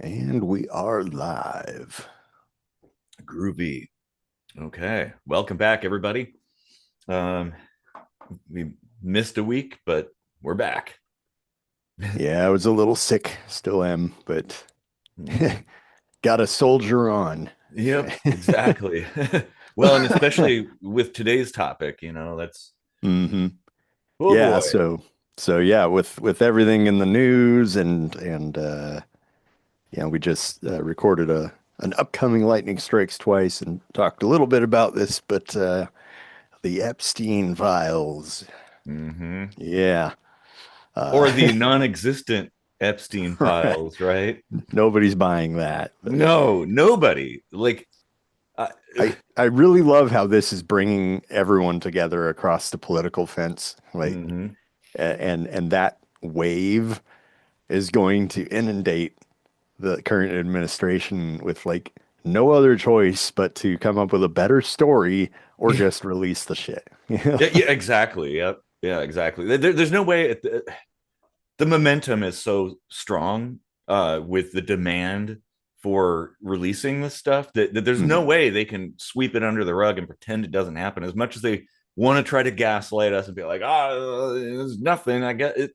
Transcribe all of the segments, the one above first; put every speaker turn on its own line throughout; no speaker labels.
And we are live.
Groovy. Okay. Welcome back, everybody. Um, we missed a week, but we're back.
Yeah, I was a little sick, still am, but got a soldier on.
Yep, exactly. Well, and especially with today's topic, that's
hmm
oh
Yeah,
boy.
so yeah, with everything in the news and yeah, we just recorded a an upcoming lightning strikes twice and talked a little bit about this, but the Epstein files.
hmm
Yeah.
Or
Uh
the non-existent Epstein
right.
files, right?
Nobody's buying that, but
No, nobody. Like, uh,
I really love how this is bringing everyone together across the political fence. Like,
mhm.
and that wave is going to inundate the current administration with like no other choice but to come up with a better story or
Yeah,
just release the shit.
yeah, exactly. Yep. Yeah, exactly. There's no way the momentum is so strong with the demand for releasing this stuff that there's no
Mhm.
way they can sweep it under the rug and pretend it doesn't happen as much as they want to try to gaslight us and be like, there's nothing. I get it.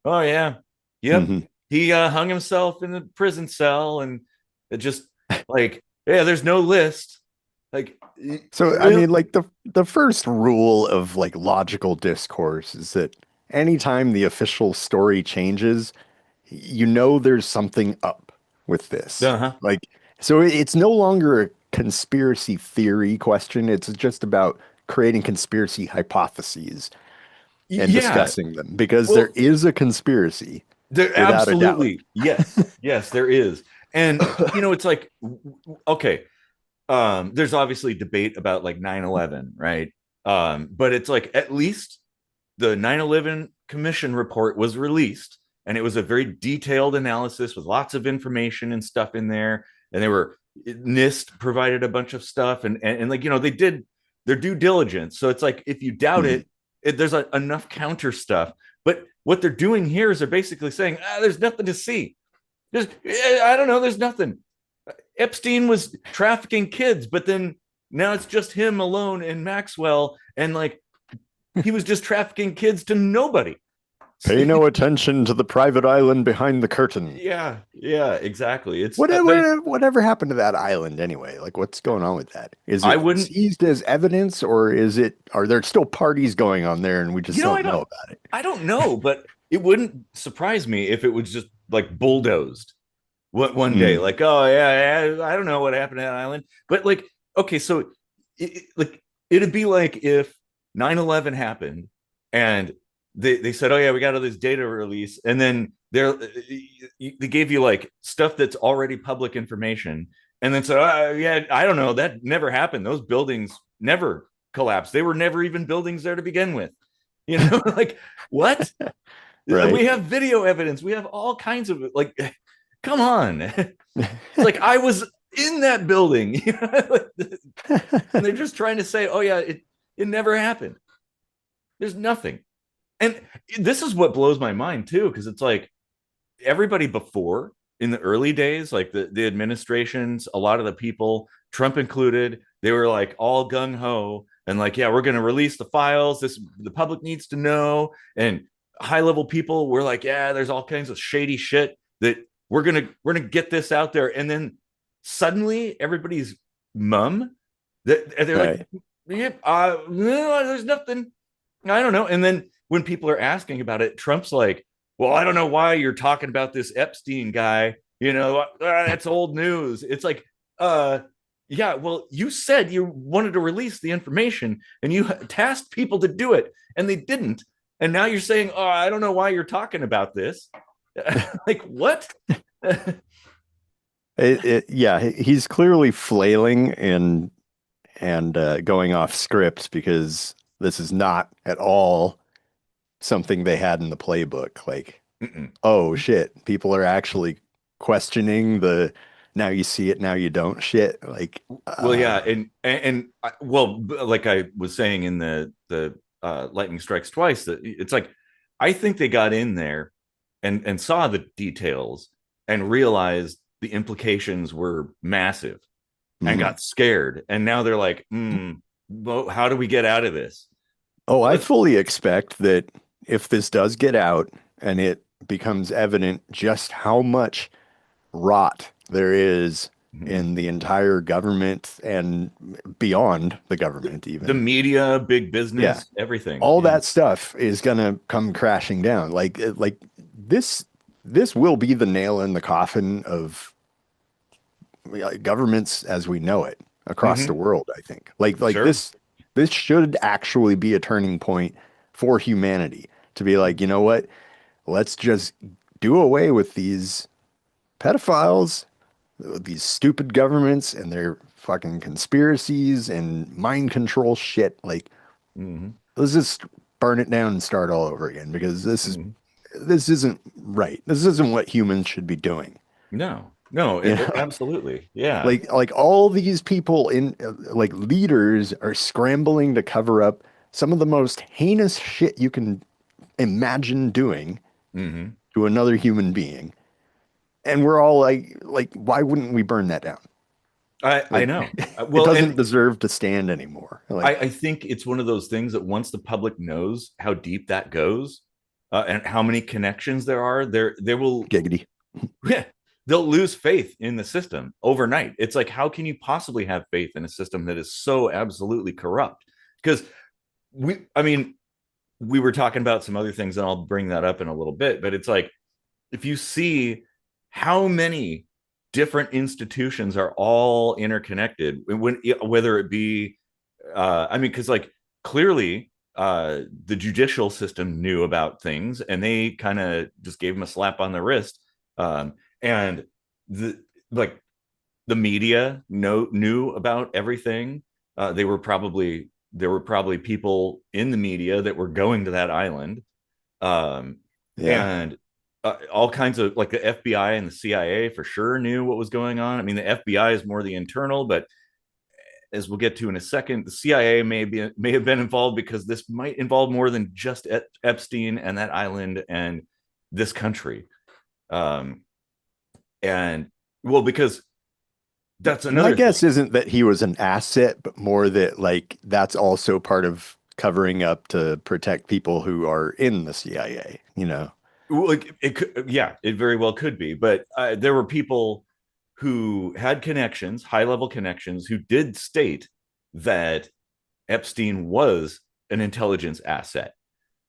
Oh, yeah. Yep.
Mhm.
He hung himself in the prison cell and it just like, yeah, there's no list. Like,
So, I
really?
mean, like the first rule of like logical discourse is that anytime the official story changes, you know there's something up with this.
Uh-huh.
Like, so it's no longer a conspiracy theory question. It's just about creating conspiracy hypotheses and
Yeah.
discussing them because there
Well,
is a conspiracy
there
without a doubt.
absolutely, yes, yes, there is. And it's like, okay, there's obviously debate about like 9/11, right? But it's like at least the 9/11 commission report was released and it was a very detailed analysis with lots of information and stuff in there. And they were NIST provided a bunch of stuff and like they did their due diligence. So it's like if you doubt
Mhm.
it there's enough counter stuff. But what they're doing here is they're basically saying, there's nothing to see. There's I don't know, there's nothing. Epstein was trafficking kids, but then now it's just him alone and Maxwell, and like he was just trafficking kids to nobody.
Pay no attention to the private island behind the curtain.
Yeah, yeah, exactly. It's
Whatever happened to that island anyway? Like, what's going on with that? Is
I
it
wouldn't,
seized as evidence, or are there still parties going on there and we just
I
don't know
don't,
about it?
I don't know, but it wouldn't surprise me if it was just like bulldozed one day.
Mm,
Like, oh yeah, yeah, I don't know what happened to that island, but like, okay, so like it'd be like if 9/11 happened and they said, oh yeah, we got all this data release, and then they gave you like stuff that's already public information, and then said, yeah, I don't know, that never happened. Those buildings never collapsed. They were never even buildings there to begin with. Like what?
right.
We have video evidence. We have all kinds of like, come on. It's like I was in that building. And they're just trying to say, oh yeah, it never happened. There's nothing. And this is what blows my mind too, because it's like everybody before in the early days, like the administrations, a lot of the people, Trump included, they were like all gung ho and like, yeah, we're going to release the files. The public needs to know. And high level people were like, yeah, there's all kinds of shady shit that we're gonna get this out there. And then suddenly everybody's mum that they're like,
Right.
yep, no, there's nothing. I don't know. And then when people are asking about it, Trump's like, well, I don't know why you're talking about this Epstein guy. That's old news. It's like, uh, yeah, well, you said you wanted to release the information and you tasked people to do it and they didn't. And now you're saying, oh, I don't know why you're talking about this. Like, what?
Yeah, he's clearly flailing and going off script because this is not at all something they had in the playbook. Like, oh shit, people are actually questioning the now you see it, now you don't shit. Like,
Well, yeah, and well, like I was saying in the lightning strikes twice, that it's like I think they got in there and saw the details and realized the implications were massive and
Mhm.
got scared. And now they're like, well, how do we get out of this?
Oh, I
Let's,
fully expect that if this does get out and it becomes evident just how much rot there is
Mhm.
in the entire government and beyond the government,
The
even.
media, big
Yeah,
business, everything.
all
Yeah.
that stuff is gonna come crashing down. Like this, this will be the nail in the coffin of governments as we know it across the
Hmm.
world, I think. Like
Sure.
this should actually be a turning point for humanity to be like, you know what? Let's just do away with these pedophiles, these stupid governments and their fucking conspiracies and mind control shit. Like,
Hmm.
let's just burn it down and start all over again because
Hmm.
this isn't right. This isn't what humans should be doing.
No, no,
You know,
absolutely. Yeah.
like all these people in like leaders are scrambling to cover up some of the most heinous shit you can imagine doing
Hmm.
to another human being. And we're all like, why wouldn't we burn that down?
I
Like,
know.
it
Well,
doesn't
and
deserve to stand anymore. Like,
I think it's one of those things that once the public knows how deep that goes, and how many connections there are, there will
giggity.
yeah, they'll lose faith in the system overnight. It's like, how can you possibly have faith in a system that is so absolutely corrupt? Because I mean, we were talking about some other things, and I'll bring that up in a little bit. But it's like, if you see how many different institutions are all interconnected, whether it be, I mean, because like clearly the judicial system knew about things, and they kind of just gave them a slap on the wrist. And the like the media knew about everything. There were probably people in the media that were going to that island, um,
Yeah.
and all kinds of, like, the FBI and the CIA for sure knew what was going on. I mean, the FBI is more the internal, but as we'll get to in a second, the CIA may have been involved because this might involve more than just Epstein and that island and this country. Um, and well, because that's
My
another
guess
thing.
isn't that he was an asset, but more that like that's also part of covering up to protect people who are in the CIA, you know?
Like, it could, yeah, it very well could be, but there were people who had connections, high level connections, who did state that Epstein was an intelligence asset.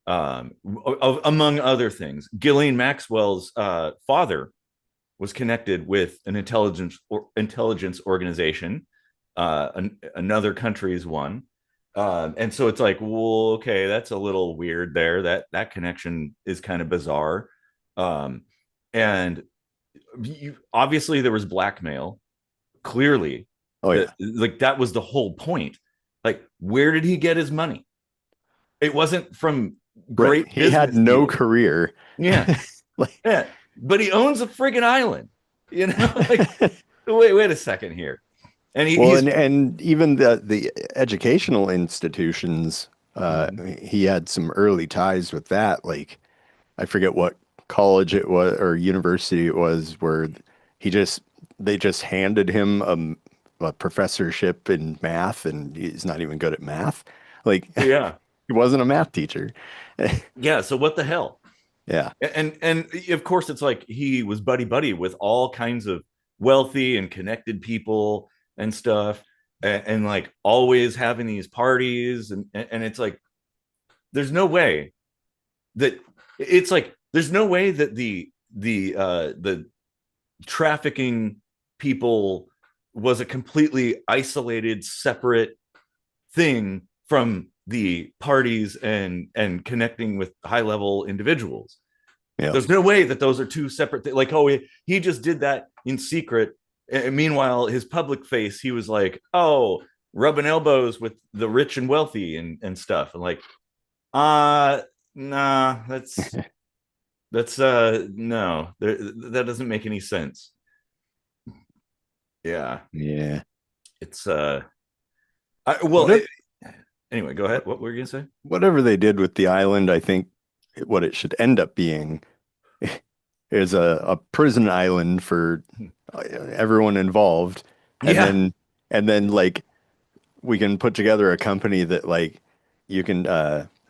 Among other things, Ghislaine Maxwell's father was connected with an intelligence organization, another country's one. And so it's like, well, okay, that's a little weird there. That connection is kind of bizarre. Um, and obviously there was blackmail. Clearly,
Oh
that
yeah.
like that was the whole point. Like, where did he get his money? It wasn't from
Right.
great
He had
business
no
deals.
career.
Yeah,
Like
yeah, but he owns a friggin' island. You know, like, wait a second here. And
well,
he's
and even the educational institutions,
Mhm.
he had some early ties with that. Like I forget what college it was or university it was where he just they just handed him a professorship in math and he's not even good at math. Like
Yeah,
he wasn't a math teacher.
yeah. So what the hell?
Yeah.
And of course, it's like he was buddy buddy with all kinds of wealthy and connected people and stuff, and like always having these parties, and it's like, there's no way that it's like there's no way that the trafficking people was a completely isolated, separate thing from the parties and connecting with high level individuals.
Yeah.
There's no way that those are two separate things. Like, oh, he just did that in secret. And meanwhile, his public face, he was like, oh, rubbing elbows with the rich and wealthy and stuff. And like, uh, nah, that's no, that doesn't make any sense. Yeah,
Yeah.
it's well,
Whatever
anyway, go ahead. What were you gonna say?
whatever they did with the island, I think what it should end up being is a prison island for everyone involved, and
Yeah.
then like we can put together a company that like you can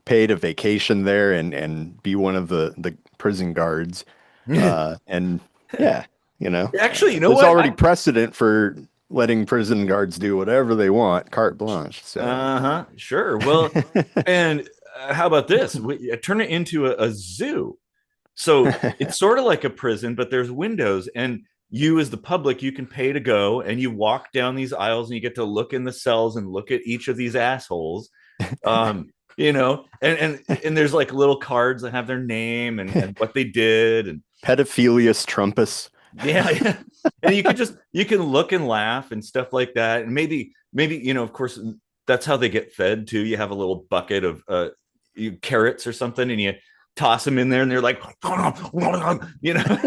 pay to vacation there and be one of the prison guards. And yeah,
Actually, you know
there's
what?
already precedent for letting prison guards do whatever they want, carte blanche. So
Uh-huh. Sure. Well, and how about this? Turn it into a zoo. So it's sort of like a prison, but there's windows, and you, as the public, you can pay to go and you walk down these aisles and you get to look in the cells and look at each of these assholes. And there's like little cards that have their name and what they did. And
Pedophilius Trumpus.
yeah, yeah. And you can look and laugh and stuff like that. And maybe, of course, that's how they get fed too. You have a little bucket of carrots or something, and you toss them in there, and they're like, you know,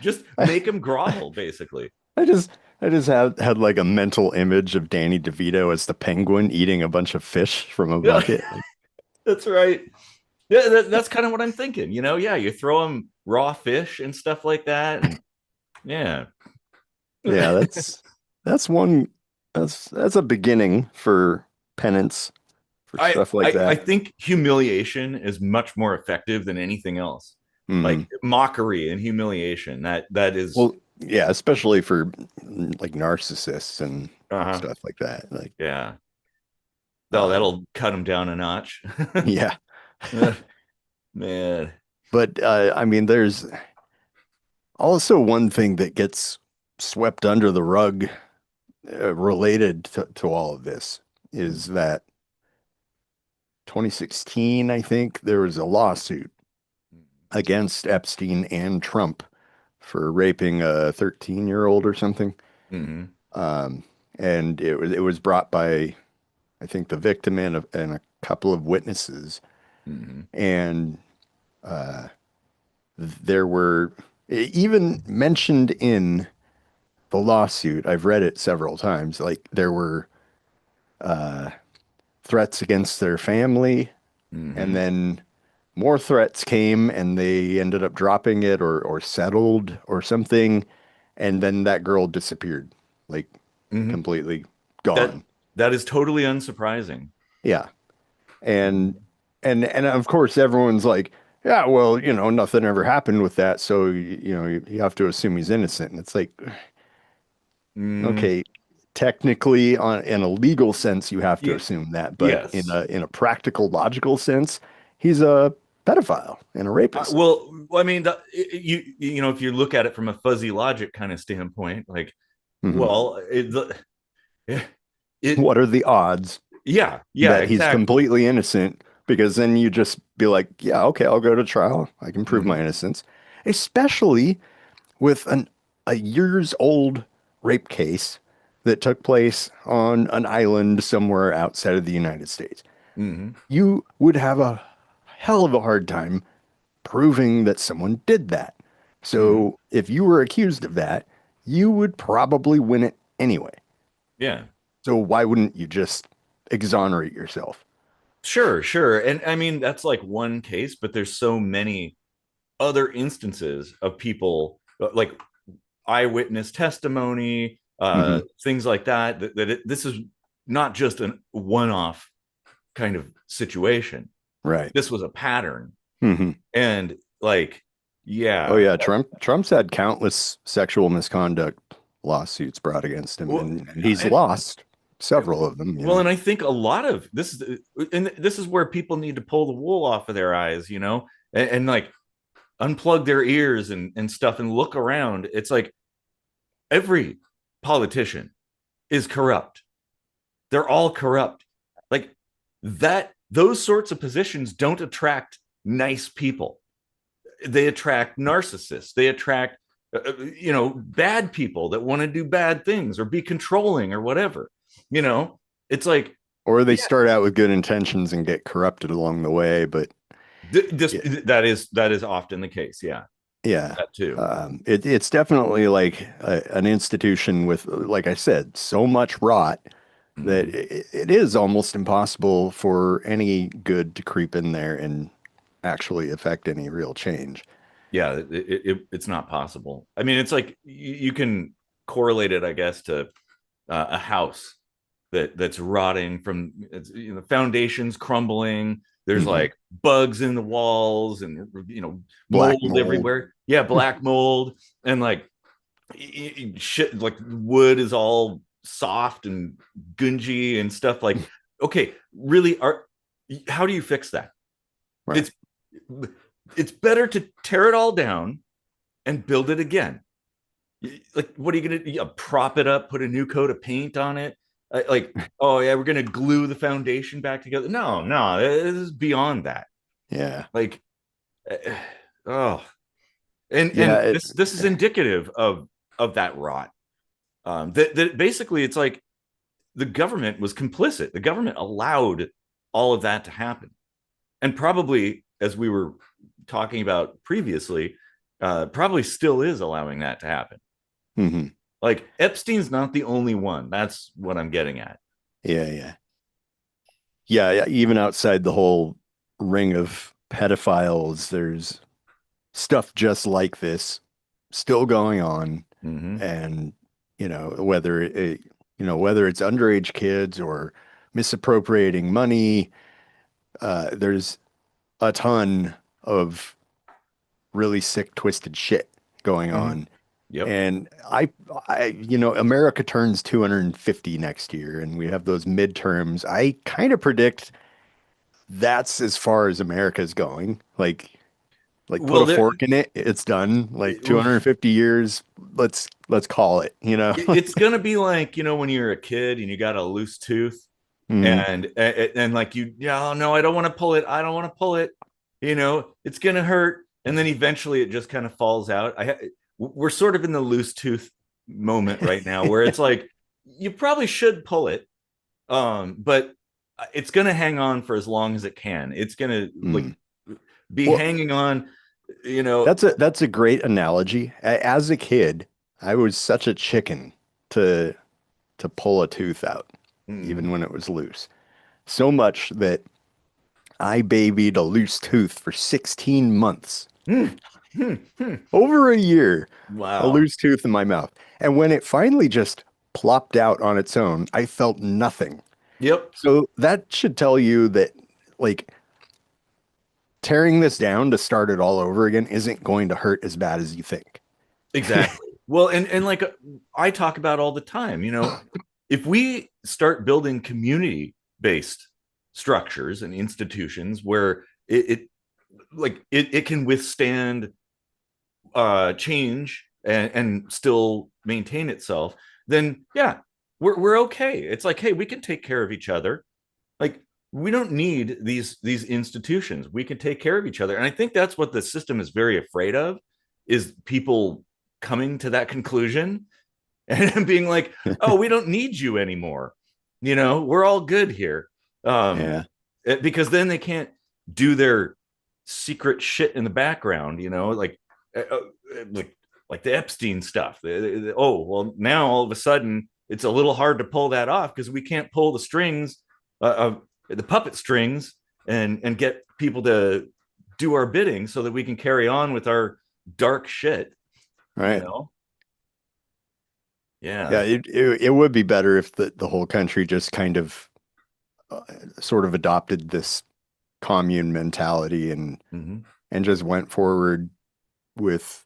just make them grovel, basically.
I just I just had like a mental image of Danny DeVito as the penguin eating a bunch of fish from a
Yeah,
bucket.
that's right. Yeah, that's kind of what I'm thinking. Yeah, you throw them raw fish and stuff like that, and yeah.
Yeah, that's one that's a beginning for penance for
I,
stuff like
I
that.
think humiliation is much more effective than anything else.
Hmm.
Like mockery and humiliation. That is.
Well, yeah, especially for like narcissists and
Uh-huh.
stuff like that. Like,
Yeah. Oh,
um,
that'll cut them down a notch.
yeah.
Man.
But I mean, there's also one thing that gets swept under the rug related to all of this is that 2016, I think, there was a lawsuit against Epstein and Trump for raping a 13-year-old or something.
Mm-hmm.
Um, and it was brought by, I think, the victim and a couple of witnesses.
Mm-hmm.
And uh, there were even mentioned in the lawsuit. I've read it several times. Like there were uh, threats against their family, and
Mm-hmm.
then more threats came, and they ended up dropping it or settled or something, and then that girl disappeared, like
Mm-hmm.
completely
That
gone.
that is totally unsurprising.
Yeah, and
Mm-hmm.
and of course everyone's like, yeah, well, nothing ever happened with that, so you have to assume he's innocent, and it's like,
Mm,
okay, technically, in a legal sense, you have to
yeah,
assume that, but in
yes.
a practical, logical sense, he's a pedophile and a rapist.
Well, I mean, if you look at it from a fuzzy logic kind of standpoint, like,
Mhm.
well, it
What are the odds
yeah,
that he's
exactly.
completely innocent? Because then you just be like, yeah, okay, I'll go to trial. I can prove my
Hmm.
innocence, especially with a years old rape case that took place on an island somewhere outside of the United States.
Hmm.
You would have a hell of a hard time proving that someone did that.
Hmm.
So if you were accused of that, you would probably win it anyway.
Yeah.
So why wouldn't you just exonerate yourself?
Sure, sure. And I mean, that's like one case, but there's so many other instances of people like eyewitness testimony,
Hmm.
things like this is not just a one-off kind of situation.
Right.
This was a pattern.
Hmm.
And like,
Oh
yeah.
yeah, Trump's had countless sexual misconduct lawsuits brought against him,
Well,
and he's
and
lost several of them,
well, and I think a lot of this is where people need to pull the wool off of their eyes, and like unplug their ears and stuff and look around. It's like every politician is corrupt. They're all corrupt. Like those sorts of positions don't attract nice people. They attract narcissists. They attract bad people that want to do bad things or be controlling or whatever. You know, it's like,
or they
yeah,
start out with good intentions and get corrupted along the way. But
this
yeah,
that is often the case. Yeah,
yeah,
that too.
it's definitely like an institution with, like I said, so much rot that
Mm-hmm.
it is almost impossible for any good to creep in there and actually affect any real change.
Yeah, it's not possible. I mean, it's like you can correlate it, I guess, to a house that's rotting from the foundations crumbling. There's
Hmm.
like bugs in the walls and
Black
mold
mold.
everywhere. Yeah, black mold and like shit. Like wood is all soft and gungy and stuff. Like, okay, really, are how do you fix that?
Right.
It's it's better to tear it all down and build it again. Like, what are you gonna prop it up, put a new coat of paint on it? Like, oh yeah, we're gonna glue the foundation back together. No, no, this is beyond that.
Yeah.
Like, oh, and
Yeah.
this is indicative of that rot. That basically it's like the government was complicit. The government allowed all of that to happen, and probably, as we were talking about previously, probably still is allowing that to happen.
hmm
Like Epstein's not the only one. That's what I'm getting at.
Yeah. Yeah. Yeah. Yeah. Even outside the whole ring of pedophiles, there's stuff just like this still going on.
Mm-hmm.
And, whether it's underage kids or misappropriating money, there's a ton of really sick, twisted shit going
Mm-hmm.
on.
Yep.
And America turns 250 next year, and we have those midterms. I kind of predict that's as far as America's going. Like put
Well,
a fork in it, it's done. Like 250 years, let's call it,
it's gonna be like when you're a kid and you got a loose tooth,
Mhm.
and like yeah, oh, no, I don't want to pull it. I don't want to pull it. It's gonna hurt, and then eventually it just kind of falls out. We're sort of in the loose tooth moment right now, where it's like you probably should pull it, but it's gonna hang on for as long as it can. It's gonna like
Mm.
be
Well,
hanging on, you know.
that's a great analogy. As a kid, I was such a chicken to to pull a tooth out, even
Mhm.
when it was loose. So much that I babied a loose tooth for 16 months,
Hmm. Hmm. Hmm.
over a year, a
Wow.
loose tooth in my mouth. And when it finally just plopped out on its own, I felt nothing.
Yep.
So that should tell you that, like, tearing this down to start it all over again isn't going to hurt as bad as you think.
Exactly. Well, and like I talk about all the time, if we start building community based structures and institutions where it can withstand change and still maintain itself, then yeah, we're okay. It's like, hey, we can take care of each other. Like, we don't need these institutions. We can take care of each other. And I think that's what the system is very afraid of, is people coming to that conclusion and being like, oh, we don't need you anymore. We're all good here. um
Yeah.
because then they can't do their secret shit in the background, uh, uh, like like the Epstein stuff. Oh, well, now all of a sudden it's a little hard to pull that off because we can't pull the strings, of the puppet strings, and get people to do our bidding so that we can carry on with our dark shit. you
Right.
know
Yeah,
yeah.
it would be better if the whole country just kind of uh, sort of adopted this commune mentality
Mm-hmm.
and just went forward with,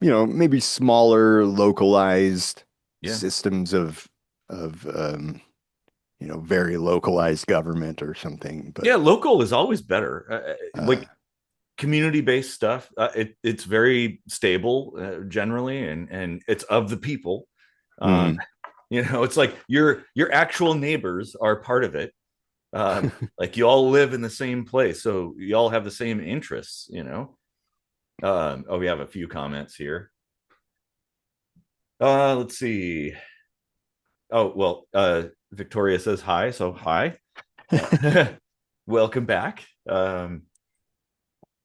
maybe smaller localized
Yeah.
systems of very localized government or something. But
Yeah, local is always better.
uh
Like community based stuff, it's very stable, generally, and it's of the people. um
mhm.
it's like your actual neighbors are part of it. Like, you all live in the same place, so you all have the same interests. Oh, we have a few comments here. Let's see. Oh, well, Victoria says hi, so hi. Welcome back.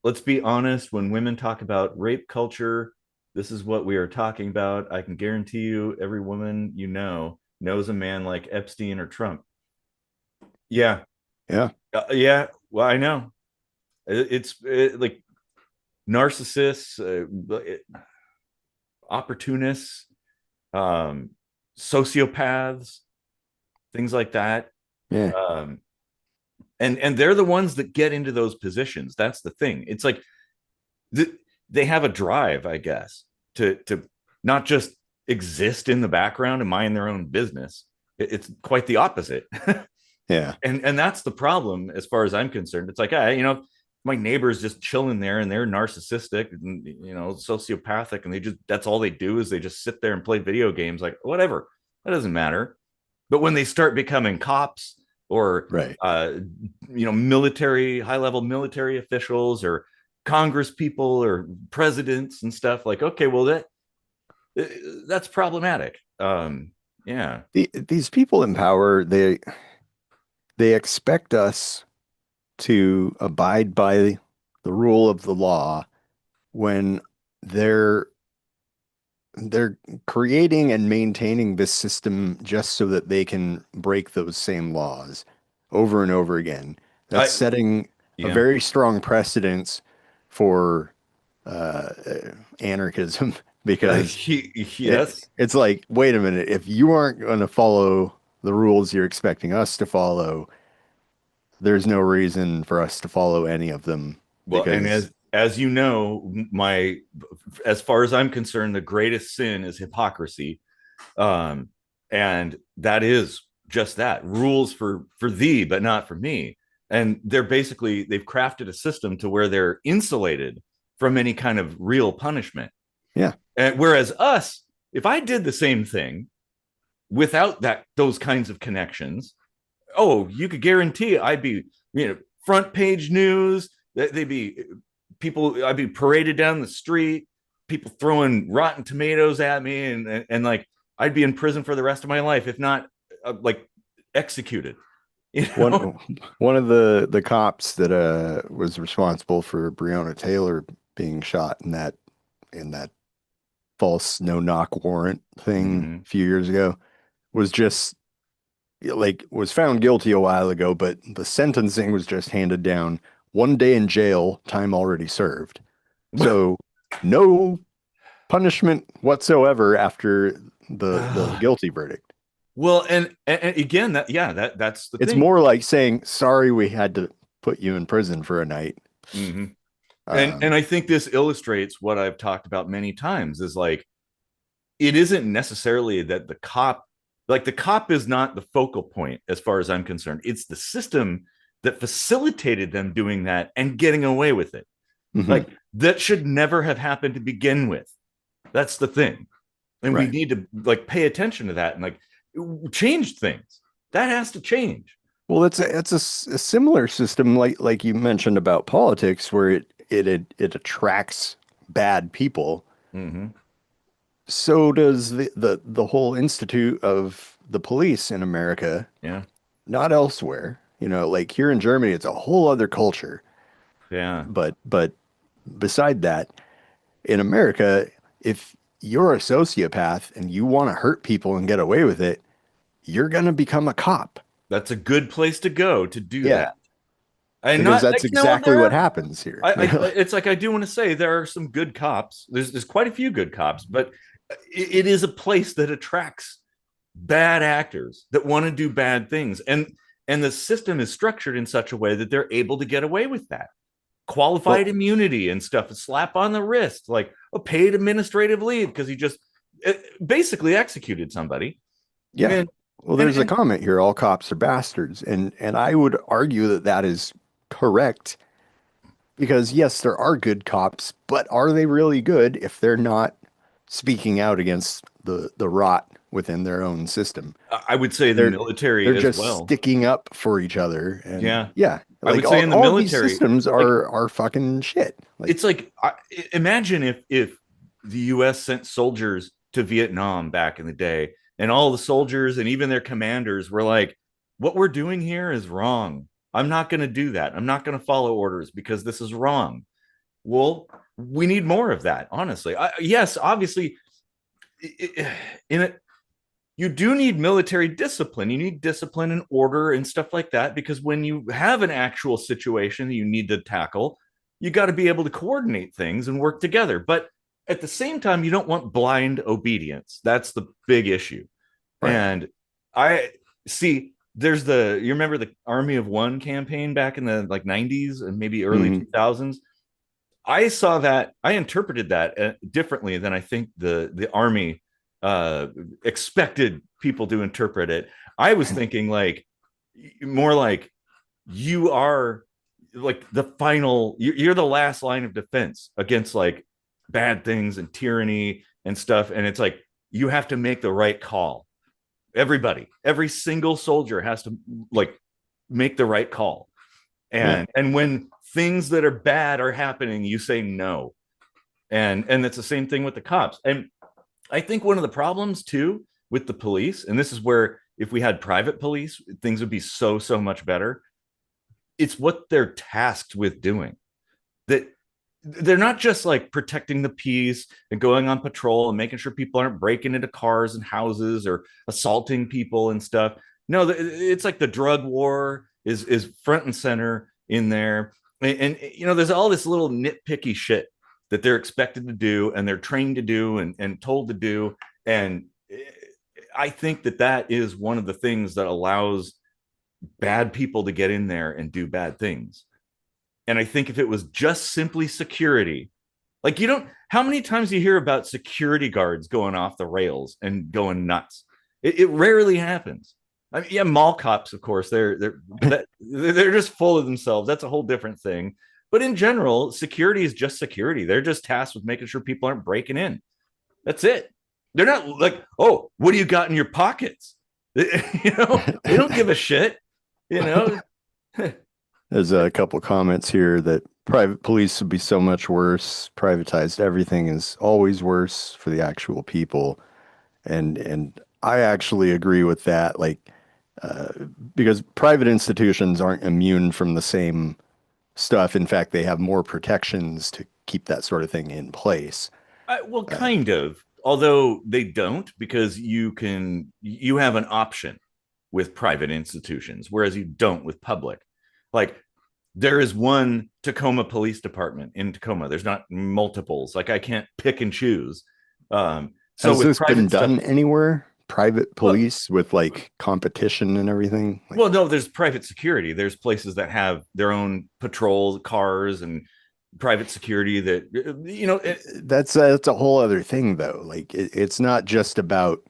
Let's be honest, when women talk about rape culture, this is what we are talking about. I can guarantee you every woman knows a man like Epstein or Trump. Yeah.
Yeah.
Yeah, well, I know. Like, narcissists, opportunists, sociopaths, things like that.
Yeah.
Um, and they're the ones that get into those positions. That's the thing. It's like they have a drive, I guess, to not just exist in the background and mind their own business. It's quite the opposite.
Yeah.
And that's the problem as far as I'm concerned. It's like, my neighbor's just chilling there and they're narcissistic and sociopathic, and that's all they do is they just sit there and play video games. Like, whatever, that doesn't matter. But when they start becoming cops or
Right.
military, high level military officials or Congress people or presidents and stuff, like, okay, well, that's problematic. Yeah.
These people in power, they expect us to abide by the rule of the law when they're creating and maintaining this system just so that they can break those same laws over and over again. That's setting a
Yeah.
very strong precedence for anarchism because
Yes.
it's like, wait a minute, if you aren't going to follow the rules you're expecting us to follow, there's no reason for us to follow any of them.
Well, and
Because
as you know, as far as I'm concerned, the greatest sin is hypocrisy. And that is just that, rules for thee, but not for me. And they've crafted a system to where they're insulated from any kind of real punishment.
yeah,
And whereas us, if I did the same thing without those kinds of connections, you could guarantee I'd be, front page news. They'd be people. I'd be paraded down the street, people throwing rotten tomatoes at me, and like I'd be in prison for the rest of my life, if not like executed.
one of the cops that was responsible for Breonna Taylor being shot in that false no knock warrant thing a few years ago was just was found guilty a while ago, but the sentencing was just handed down 1 day in jail, time already served. So no punishment whatsoever after the guilty verdict.
Well, and again, that's the
It's
thing.
more like saying, sorry, we had to put you in prison for a night.
Mm-hmm. And I think this illustrates what I've talked about many times is like, it isn't necessarily that the cop is not the focal point as far as I'm concerned. It's the system that facilitated them doing that and getting away with it.
Mm-hmm.
Like, that should never have happened to begin with. That's the thing. And
Right.
we need to pay attention to that and change things. That has to change.
Well, it's a similar system like you mentioned about politics, where it attracts bad people.
Mm-hmm.
So does the whole institute of the police in America.
Yeah.
Not elsewhere. Like here in Germany, it's a whole other culture.
Yeah.
But beside that, in America, if you're a sociopath and you want to hurt people and get away with it, you're going to become a cop.
That's a good place to go to do that. And
because that's exactly what happens here.
It's like, I do want to say there are some good cops. There's quite a few good cops, but it is a place that attracts bad actors that want to do bad things. And the system is structured in such a way that they're able to get away with that. Qualified immunity and stuff, a slap on the wrist, like a paid administrative leave because he just basically executed somebody.
Yeah. There's a comment here, all cops are bastards. And I would argue that is correct because yes, there are good cops, but are they really good if they're not speaking out against the rot within their own system?
I would say the military
they're
as
just
well.
sticking up for each other. And
yeah.
Like,
I would say in the military,
these systems are fucking shit.
It's like, imagine if the U.S. sent soldiers to Vietnam back in the day, and all the soldiers and even their commanders were like, "What we're doing here is wrong. I'm not going to do that. I'm not going to follow orders because this is wrong." Well, we need more of that, honestly. Yes, obviously, you do need military discipline. You need discipline and order and stuff like that, because when you have an actual situation that you need to tackle, you got to be able to coordinate things and work together. But at the same time, you don't want blind obedience. That's the big issue.
Right.
And I see you remember the Army of One campaign back in the like 90s and maybe early
Hmm.
2000s. I saw that, I interpreted that differently than I think the army expected people to interpret it. I was thinking like more like you are like the final, you're the last line of defense against like bad things and tyranny and stuff. And it's like you have to make the right call. Every single soldier has to like make the right call.
Yeah.
And when things that are bad are happening, you say no. And it's the same thing with the cops. And I think one of the problems too with the police, and this is where if we had private police, things would be so much better. It's what they're tasked with doing. That they're not just like protecting the peace and going on patrol and making sure people aren't breaking into cars and houses or assaulting people and stuff. No, it's like the drug war is front and center in there. And you know, there's all this little nitpicky shit that they're expected to do and they're trained to do and told to do. And I think that is one of the things that allows bad people to get in there and do bad things. And I think if it was just simply security, like you don't, how many times do you hear about security guards going off the rails and going nuts? It rarely happens. I mean, yeah, mall cops, of course, they're just full of themselves. That's a whole different thing. But in general, security is just security. They're just tasked with making sure people aren't breaking in. That's it. They're not like, oh, what do you got in your pockets? You know, they don't give a shit. You know,
There's a couple comments here that private police would be so much worse. Privatized everything is always worse for the actual people. And I actually agree with that. Like, uh, because private institutions aren't immune from the same stuff. In fact, they have more protections to keep that sort of thing in place.
well,
Uh,
kind of. Although they don't, because you have an option with private institutions, whereas you don't with public. Like there is one Tacoma Police Department in Tacoma. There's not multiples. Like I can't pick and choose. So
has
with
this been
private stuff,
done anywhere? Private
well,
police with like competition and everything? Like,
well, no, there's private security. There's places that have their own patrol cars and private security that you know.
that's a whole other thing though. Like it's not just about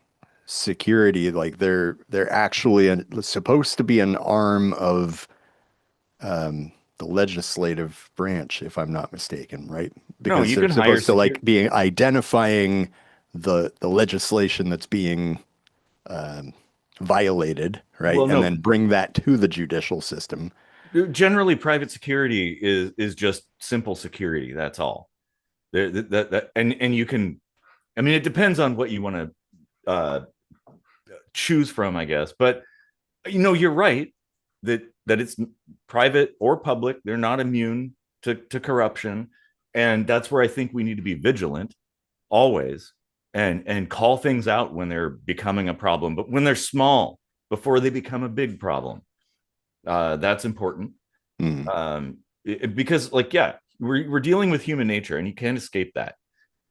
security. Like they're actually supposed to be an arm of the legislative branch, if I'm not mistaken, right?
No,
Because
you
they're
can hire
supposed to like
security.
be identifying the legislation that's being violated, right?
Well,
And
no,
then bring that to the judicial system.
generally private security is just simple security. That's all. And you can. I mean, it depends on what you want to choose from, I guess. But you know, you're right that it's private or public. They're not immune to corruption, and that's where I think we need to be vigilant always and call things out when they're becoming a problem. But when they're small, before they become a big problem, that's important.
Hmm.
Because, like, yeah, we're dealing with human nature, and you can't escape that.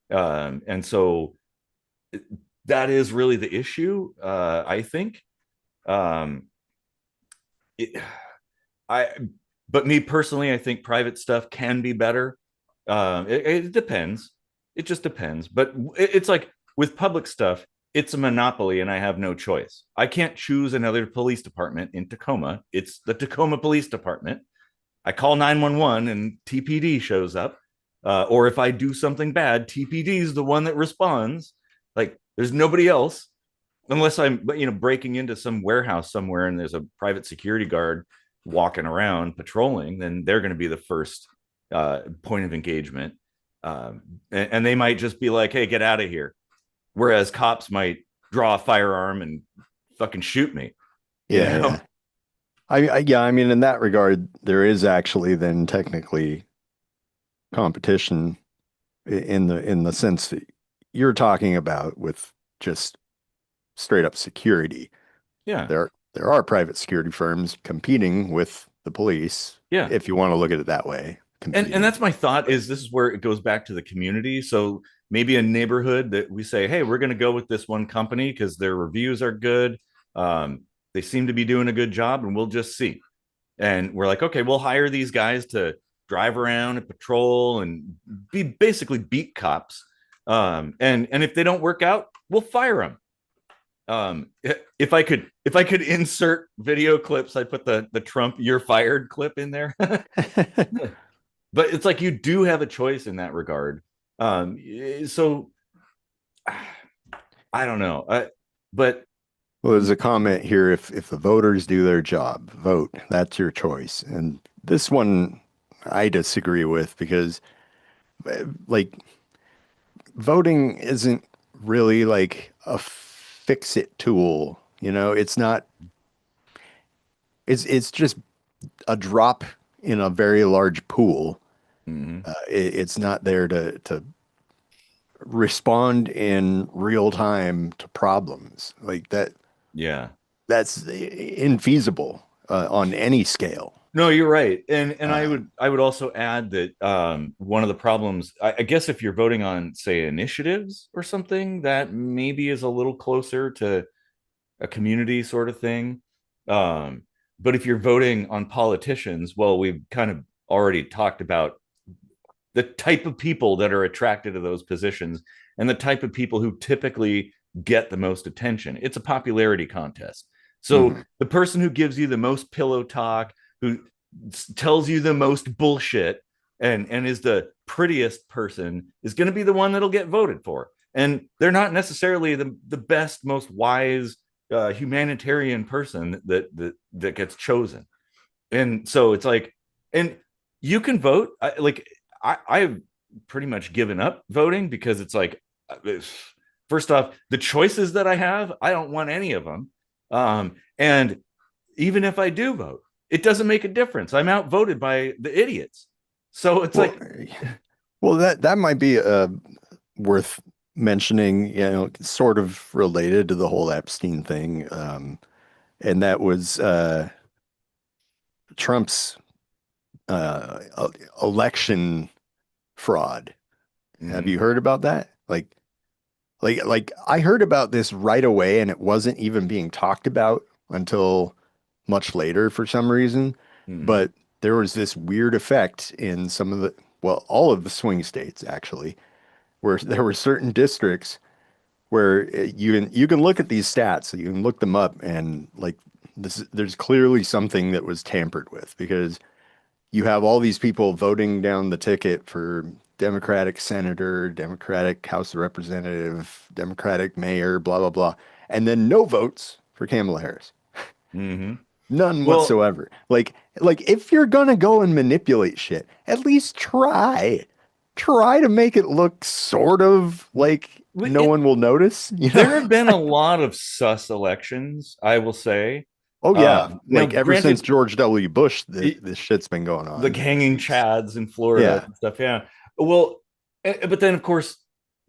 And so that is really the issue, I think. Um, it, I, but me personally, I think private stuff can be better. It depends. It just depends. But it's like with public stuff, it's a monopoly, and I have no choice. I can't choose another police department in Tacoma. It's the Tacoma Police Department. I call 911 and TPD shows up. Or if I do something bad, TPD is the one that responds. Like there's nobody else unless I'm, breaking into some warehouse somewhere and there's a private security guard walking around patrolling, then they're going to be the first point of engagement. And they might just be like, hey, get out of here. Whereas cops might draw a firearm and fucking shoot me, you
Yeah,
know?
yeah. Yeah, I mean, in that regard, there is actually then technically competition in the sense that you're talking about with just straight up security.
Yeah.
There are private security firms competing with the police,
Yeah.
if you want to look at it that way.
And
competing.
that's my thought, is this is where it goes back to the community. So maybe a neighborhood that we say, hey, we're going to go with this one company because their reviews are good. They seem to be doing a good job, and we'll just see. And we're like, okay, we'll hire these guys to drive around and patrol and be basically beat cops. And if they don't work out, we'll fire them. If I could insert video clips, I'd put the Trump "you're fired" clip in there. But it's like you do have a choice in that regard. So I don't know. But
Well, there's a comment here. If the voters do their job, vote. That's your choice. And this one I disagree with because like voting isn't really like a fix it tool. You know, it's not it's just a drop in a very large pool.
mhm,
It's not there to respond in real time to problems like that.
yeah.
That's infeasible on any scale.
No, you're right. And I
Uh,
would I would also add that one of the problems, I guess, if you're voting on, say, initiatives or something, that maybe is a little closer to a community sort of thing. Um, but if you're voting on politicians, well, we've kind of already talked about the type of people that are attracted to those positions and the type of people who typically get the most attention. It's a popularity contest. So
mhm.
the person who gives you the most pillow talk, who tells you the most bullshit, and is the prettiest person, is going to be the one that'll get voted for. And they're not necessarily the best, most wise humanitarian person that gets chosen. And so it's like, and you can vote. I've pretty much given up voting because it's like, first off, the choices that I have, I don't want any of them. And even if I do vote, it doesn't make a difference. I'm outvoted by the idiots. So it's
Well,
like,
well, that might be worth mentioning, you know, sort of related to the whole Epstein thing. And that was Trump's election fraud. Have
mhm,
you heard about that? Like I heard about this right away, and it wasn't even being talked about until much later for some reason.
mhm,
But there was this weird effect in some of the, well, all of the swing states actually, where there were certain districts where you can look at these stats, you can look them up, and like there's clearly something that was tampered with because you have all these people voting down the ticket for Democratic senator, Democratic House of Representative, Democratic mayor, blah blah blah, and then no votes for Kamala Harris.
mhm.
None
Well,
whatsoever. Like if you're gonna go and manipulate shit, at least try. Try to make it look sort of like no
it
one will notice, you know?
there have been a lot of sus elections, I will say.
Oh yeah,
Now,
like ever since
granted,
George W. Bush,
it,
this shit's been going
the
on.
hanging chads in Florida
Yeah.
and stuff. Yeah. Well, but then of course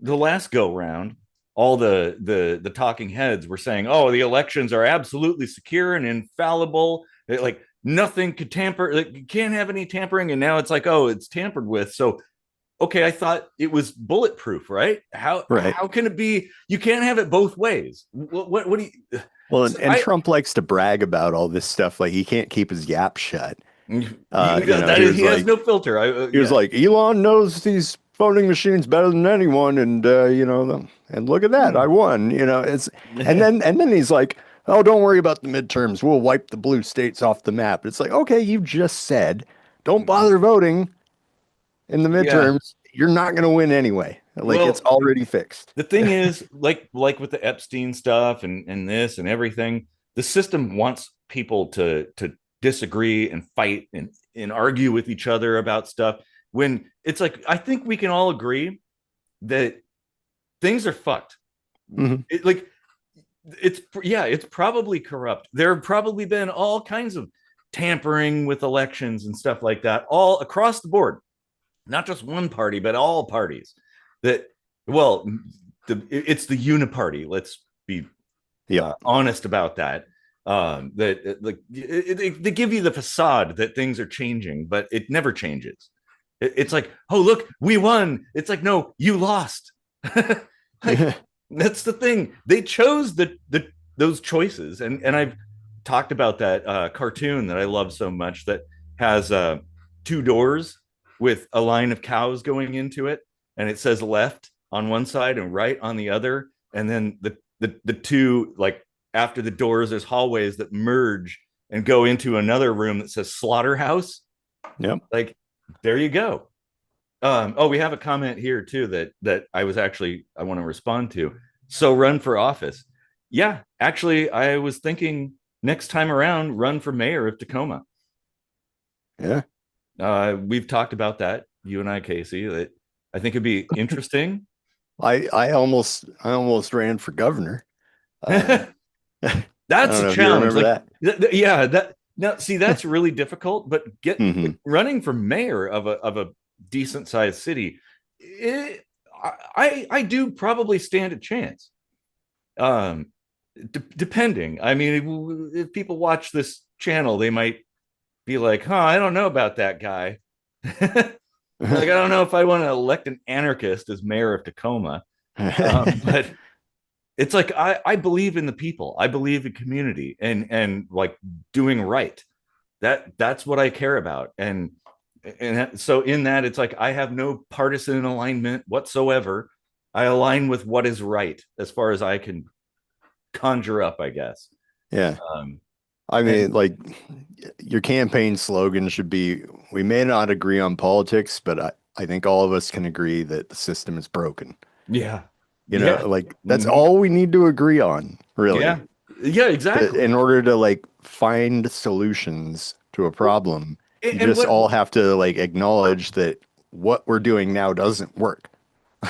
the last go round, all the talking heads were saying, "Oh, the elections are absolutely secure and infallible. Like nothing could tamper. Like you can't have any tampering." And now it's like, "Oh, it's tampered with." So okay, I thought it was bulletproof, right? How
Right.
how can it be? You can't have it both ways. What do you?
Well,
So
and Trump likes to brag about all this stuff. Like he can't keep his yap shut. You know,
that is, he has no filter.
he was
Yeah.
like, Elon knows these voting machines better than anyone, and you know, and look at that, I
Hmm.
won. You know, it's and then he's like, oh, don't worry about the midterms. We'll wipe the blue states off the map. It's like, okay, you just said, don't bother voting in the
Yeah.
midterms. You're not going to win anyway. Like it's
Well,
already fixed.
the thing is, like with the Epstein stuff and this and everything, the system wants people to disagree and fight and argue with each other about stuff. When it's like, I think we can all agree that things are fucked.
Mhm.
Like it's, yeah, it's probably corrupt. There have probably been all kinds of tampering with elections and stuff like that, all across the board, not just one party, but all parties. That, well, it's the Uniparty. Let's be
Yep.
honest about that. That like they give you the facade that things are changing, but it never changes. It's like, oh, look, we won. It's like, no, you lost. Like, that's the thing. They chose those choices. And I've talked about that cartoon that I love so much that has two doors with a line of cows going into it. And it says left on one side and right on the other. And then the two, like after the doors, there's hallways that merge and go into another room that says slaughterhouse.
Yep.
Like, there you go. We have a comment here too that I want to respond to. So run for office. Yeah, actually, I was thinking next time around, run for mayor of Tacoma.
Yeah.
We've talked about that, you and I, Casey. That I think it'd be interesting.
I almost ran for governor.
That's a challenge. Like, yeah, that now see, that's really difficult. But running for mayor of a decent sized city, I do probably stand a chance. Depending. I mean, if people watch this channel, they might be like, huh, I don't know about that guy. Like, I don't know if I want to elect an anarchist as mayor of Tacoma. But it's like, I believe in the people. I believe in community and like doing right. That's what I care about. And so in that, it's like, I have no partisan alignment whatsoever. I align with what is right as far as I can conjure up, I guess.
Yeah. I mean, like, your campaign slogan should be, we may not agree on politics, but I think all of us can agree that the system is broken.
Yeah.
You know, like, that's all we need to agree on, really.
Yeah. Yeah, exactly.
In order to, like, find solutions to a problem, you just all have to, like, acknowledge that what we're doing now doesn't work.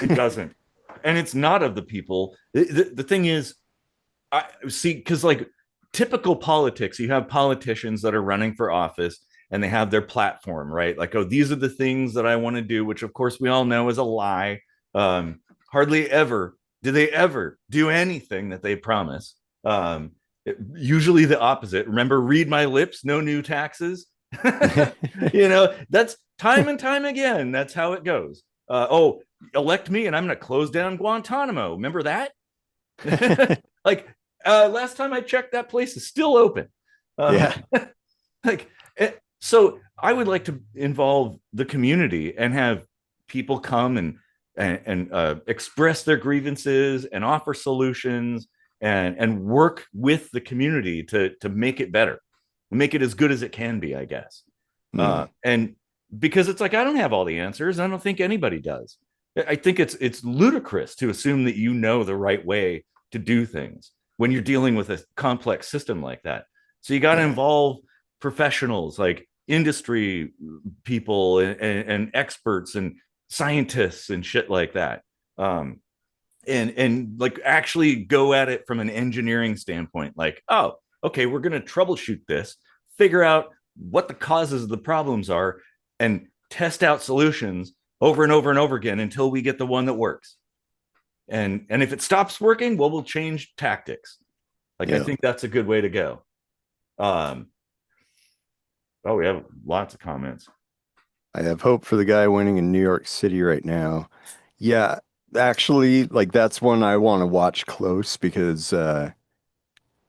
It doesn't. And it's not of the people. The thing is, I see, because like typical politics, you have politicians that are running for office and they have their platform, right? Like, oh, these are the things that I want to do, which of course we all know is a lie. Hardly ever do they ever do anything that they promise. Usually the opposite. Remember, read my lips, no new taxes. You know, that's time and time again. That's how it goes. Elect me and I'm going to close down Guantanamo. Remember that? Like, last time I checked, that place is still open.
Yeah.
Like, so I would like to involve the community and have people come and express their grievances and offer solutions and work with the community to make it better, make it as good as it can be, I guess. And because it's like, I don't have all the answers. I don't think anybody does. I think it's ludicrous to assume that you know the right way to do things when you're dealing with a complex system like that. So you got to involve professionals, like industry people and experts and scientists and shit like that. And like actually go at it from an engineering standpoint. Like, oh, okay, we're going to troubleshoot this, figure out what the causes of the problems are, and test out solutions over and over and over again until we get the one that works. And if it stops working, well, we'll change tactics. Like, I think that's a good way to go. We have lots of comments.
I have hope for the guy winning in New York City right now. Yeah, actually, like, that's one I want to watch close because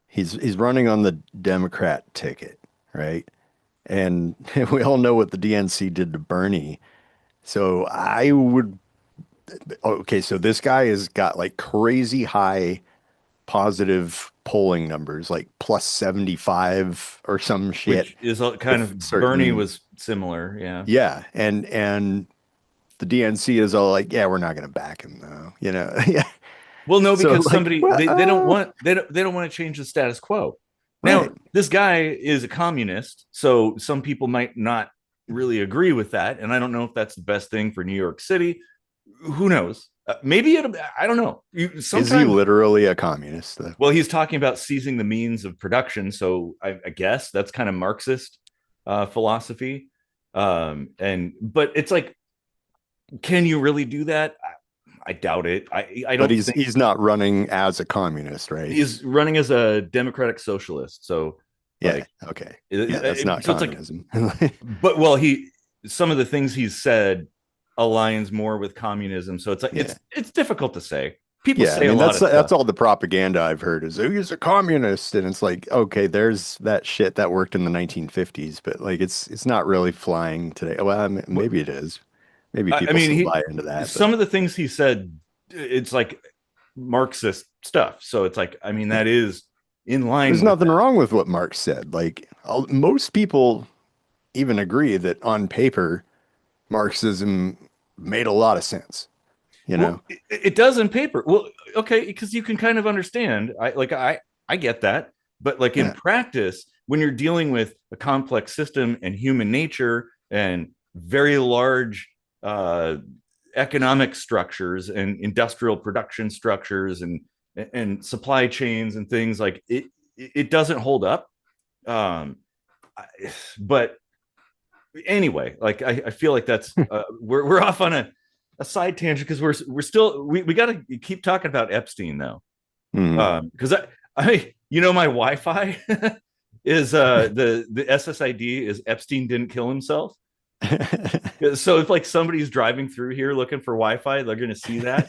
he's running on the Democrat ticket, right? And we all know what the DNC did to Bernie. So I would, okay, so this guy has got like crazy high positive polling numbers, like plus 75 or some shit.
Which is kind of Bernie was similar, yeah.
Yeah, and the DNC is all like, yeah, we're not going to back him though, you know. Yeah.
Well, no, because so, somebody they don't want to change the status quo. Now, this guy is a communist, so some people might not really agree with that, and I don't know if that's the best thing for New York City. Who knows? Maybe I don't know.
Is he literally a communist, though?
Well, he's talking about seizing the means of production, so I guess that's kind of Marxist philosophy. But it's like, can you really do that? I doubt it. I don't.
But he's not running as a communist, right?
He's running as a democratic socialist. So
yeah, okay, yeah, that's not communism.
Like, but well, he some of the things he's said aligns more with communism. So it's like
Yeah.
it's difficult to say. People
Yeah, I
say a
mean
lot of
that's
stuff.
all the propaganda I've heard is oh, he's a communist, and it's like okay, there's that shit that worked in the 1950s, but like it's not really flying today. Well, I mean, maybe it is. Maybe
I
people
mean,
still buy into that, but
some of the things he said, it's like Marxist stuff. So it's like, I mean,
yeah.
that is in line
There's
with
nothing
that.
wrong with what Marx said. Like most people even agree that on paper Marxism made a lot of sense, you
Well,
know?
it does in paper. Well, okay, because you can kind of understand. I get that, but like in
Yeah.
practice, when you're dealing with a complex system and human nature and very large uh, economic structures and industrial production structures and supply chains and things like it doesn't hold up. Um, but anyway, like I feel like that's we're off on a side tangent because we're still we got to keep talking about Epstein though,
Mhm.
because I my Wi-Fi is the SSID is Epstein didn't kill himself. So if like somebody's driving through here looking for Wi-Fi, they're going to see that,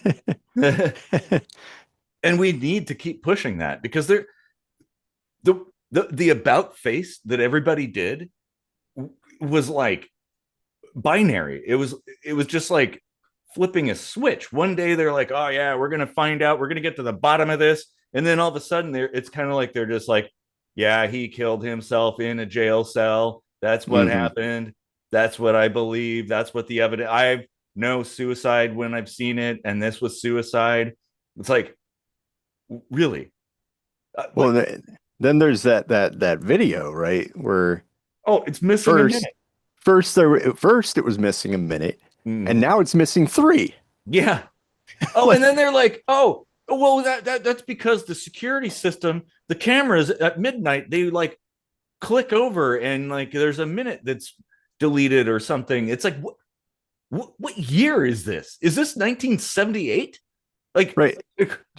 and we need to keep pushing that because the the about face that everybody did was like binary. It was just like flipping a switch. One day they're like, "Oh yeah, we're gonna find out. We're gonna get to the bottom of this," and then all of a sudden, it's kind of like they're just like, "Yeah, he killed himself in a jail cell. That's what
hmm
happened. That's what I believe. That's what the evidence. I've no suicide when I've seen it, and this was suicide." It's like, really?
Well,
Like,
then there's that video, right? Where
oh, it's missing a
first
minute.
first it was missing a minute, and
Mm-hmm.
now it's missing three.
Yeah. Oh, and
Like,
then they're like, "Oh, well, that's because the security system, the cameras at midnight, they like click over and like there's a minute that's deleted or something." It's like, what year is this? Is this 1978? Like,
right.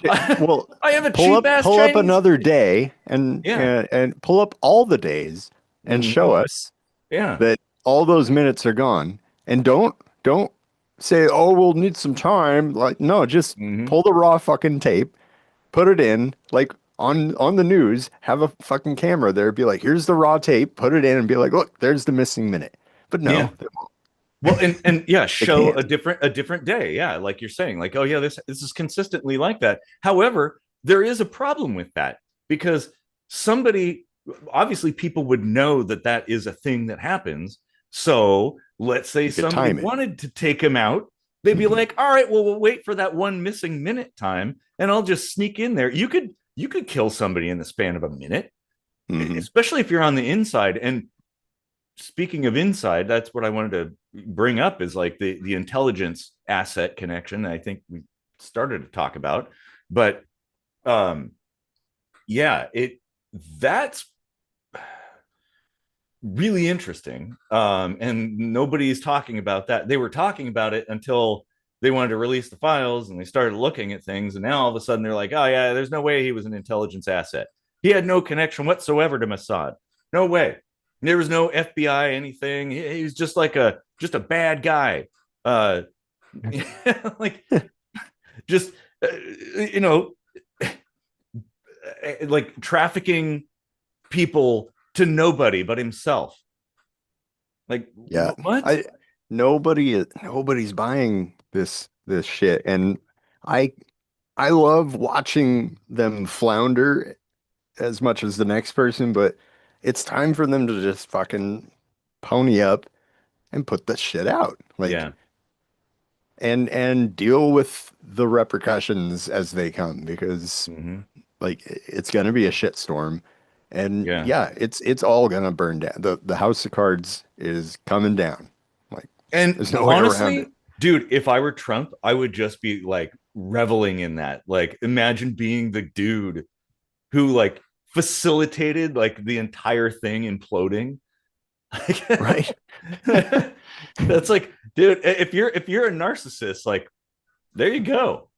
I,
Well,
I have a cheap ass
pull up
Chinese.
another day and
Yeah.
pull up all the days and
Mm-hmm.
show us
Yeah.
that all those minutes are gone. And don't say, "Oh, we'll need some time." Like, no, just
Mm-hmm.
pull the raw fucking tape, put it in, like on the news, have a fucking camera there, be like, "Here's the raw tape," put it in and be like, "Look, there's the missing minute." But
Yeah.
no,
Well, and yeah,
they
show
can't.
a different day. Yeah, like you're saying, like, oh yeah, this is consistently like that. However, there is a problem with that because somebody obviously people would know that that is a thing that happens. So let's say
You could
somebody
time it.
wanted to take him out, they'd be
hmm
like, all right, well, we'll wait for that one missing minute time, and I'll just sneak in there. You could kill somebody in the span of a minute,
hmm
especially if you're on the inside. And speaking of inside, that's what I wanted to bring up is like the intelligence asset connection. I think we started to talk about, but um, yeah, that's really interesting. And nobody's talking about that. They were talking about it until they wanted to release the files and they started looking at things. And now all of a sudden they're like, oh, yeah, there's no way he was an intelligence asset. He had no connection whatsoever to Mossad. No way. There was no FBI anything. He was just like just a bad guy. Uh, like just uh, you know like trafficking people to nobody but himself. Like
Yeah.
what?
I nobody's buying this shit. And I I love watching them flounder as much as the next person, but it's time for them to just fucking pony up and put that shit out. Like
Yeah.
and deal with the repercussions as they come because
Mm-hmm.
like it's gonna be a shitstorm. And
Yeah.
yeah, it's all gonna burn down. The house of cards is coming down. Like
And
there's no way around it.
honestly, dude, if I were Trump, I would just be like reveling in that. Like imagine being the dude who like facilitated like the entire thing imploding.
Right?
That's like, dude, if you're a narcissist, like there you go.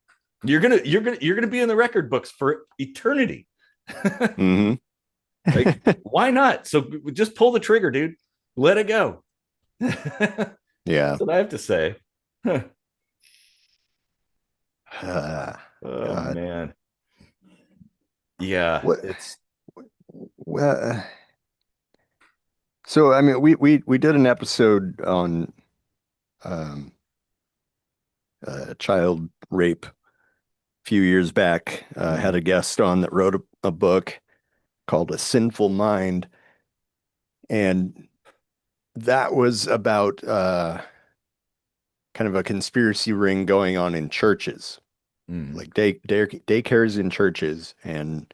You're gonna be in the record books for eternity.
hmm
Like, why not? So just pull the trigger, dude. Let it go. That's
Yeah.
what I have to say.
Uh,
Oh
God.
man. Yeah,
What?
it's
Well, so I mean, we did an episode on um, child rape a few years back. Had
mm,
a guest on that wrote a book called A Sinful Mind, and that was about kind of a conspiracy ring going on in churches,
mm,
like daycares in churches, and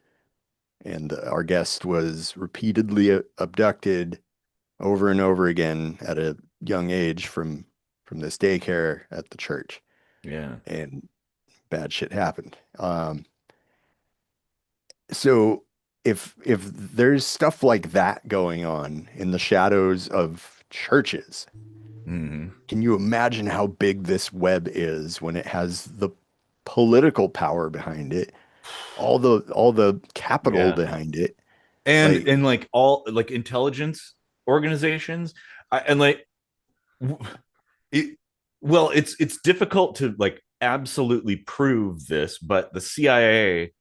our guest was repeatedly abducted over and over again at a young age from this daycare at the church,
yeah.
and bad shit happened. So if there's stuff like that going on in the shadows of churches,
Mm,
can you imagine how big this web is when it has the political power behind it, all the capital
yeah.
behind it?
And
Like,
like all like intelligence organizations, and like it, well, it's difficult to like absolutely prove this, but the CIA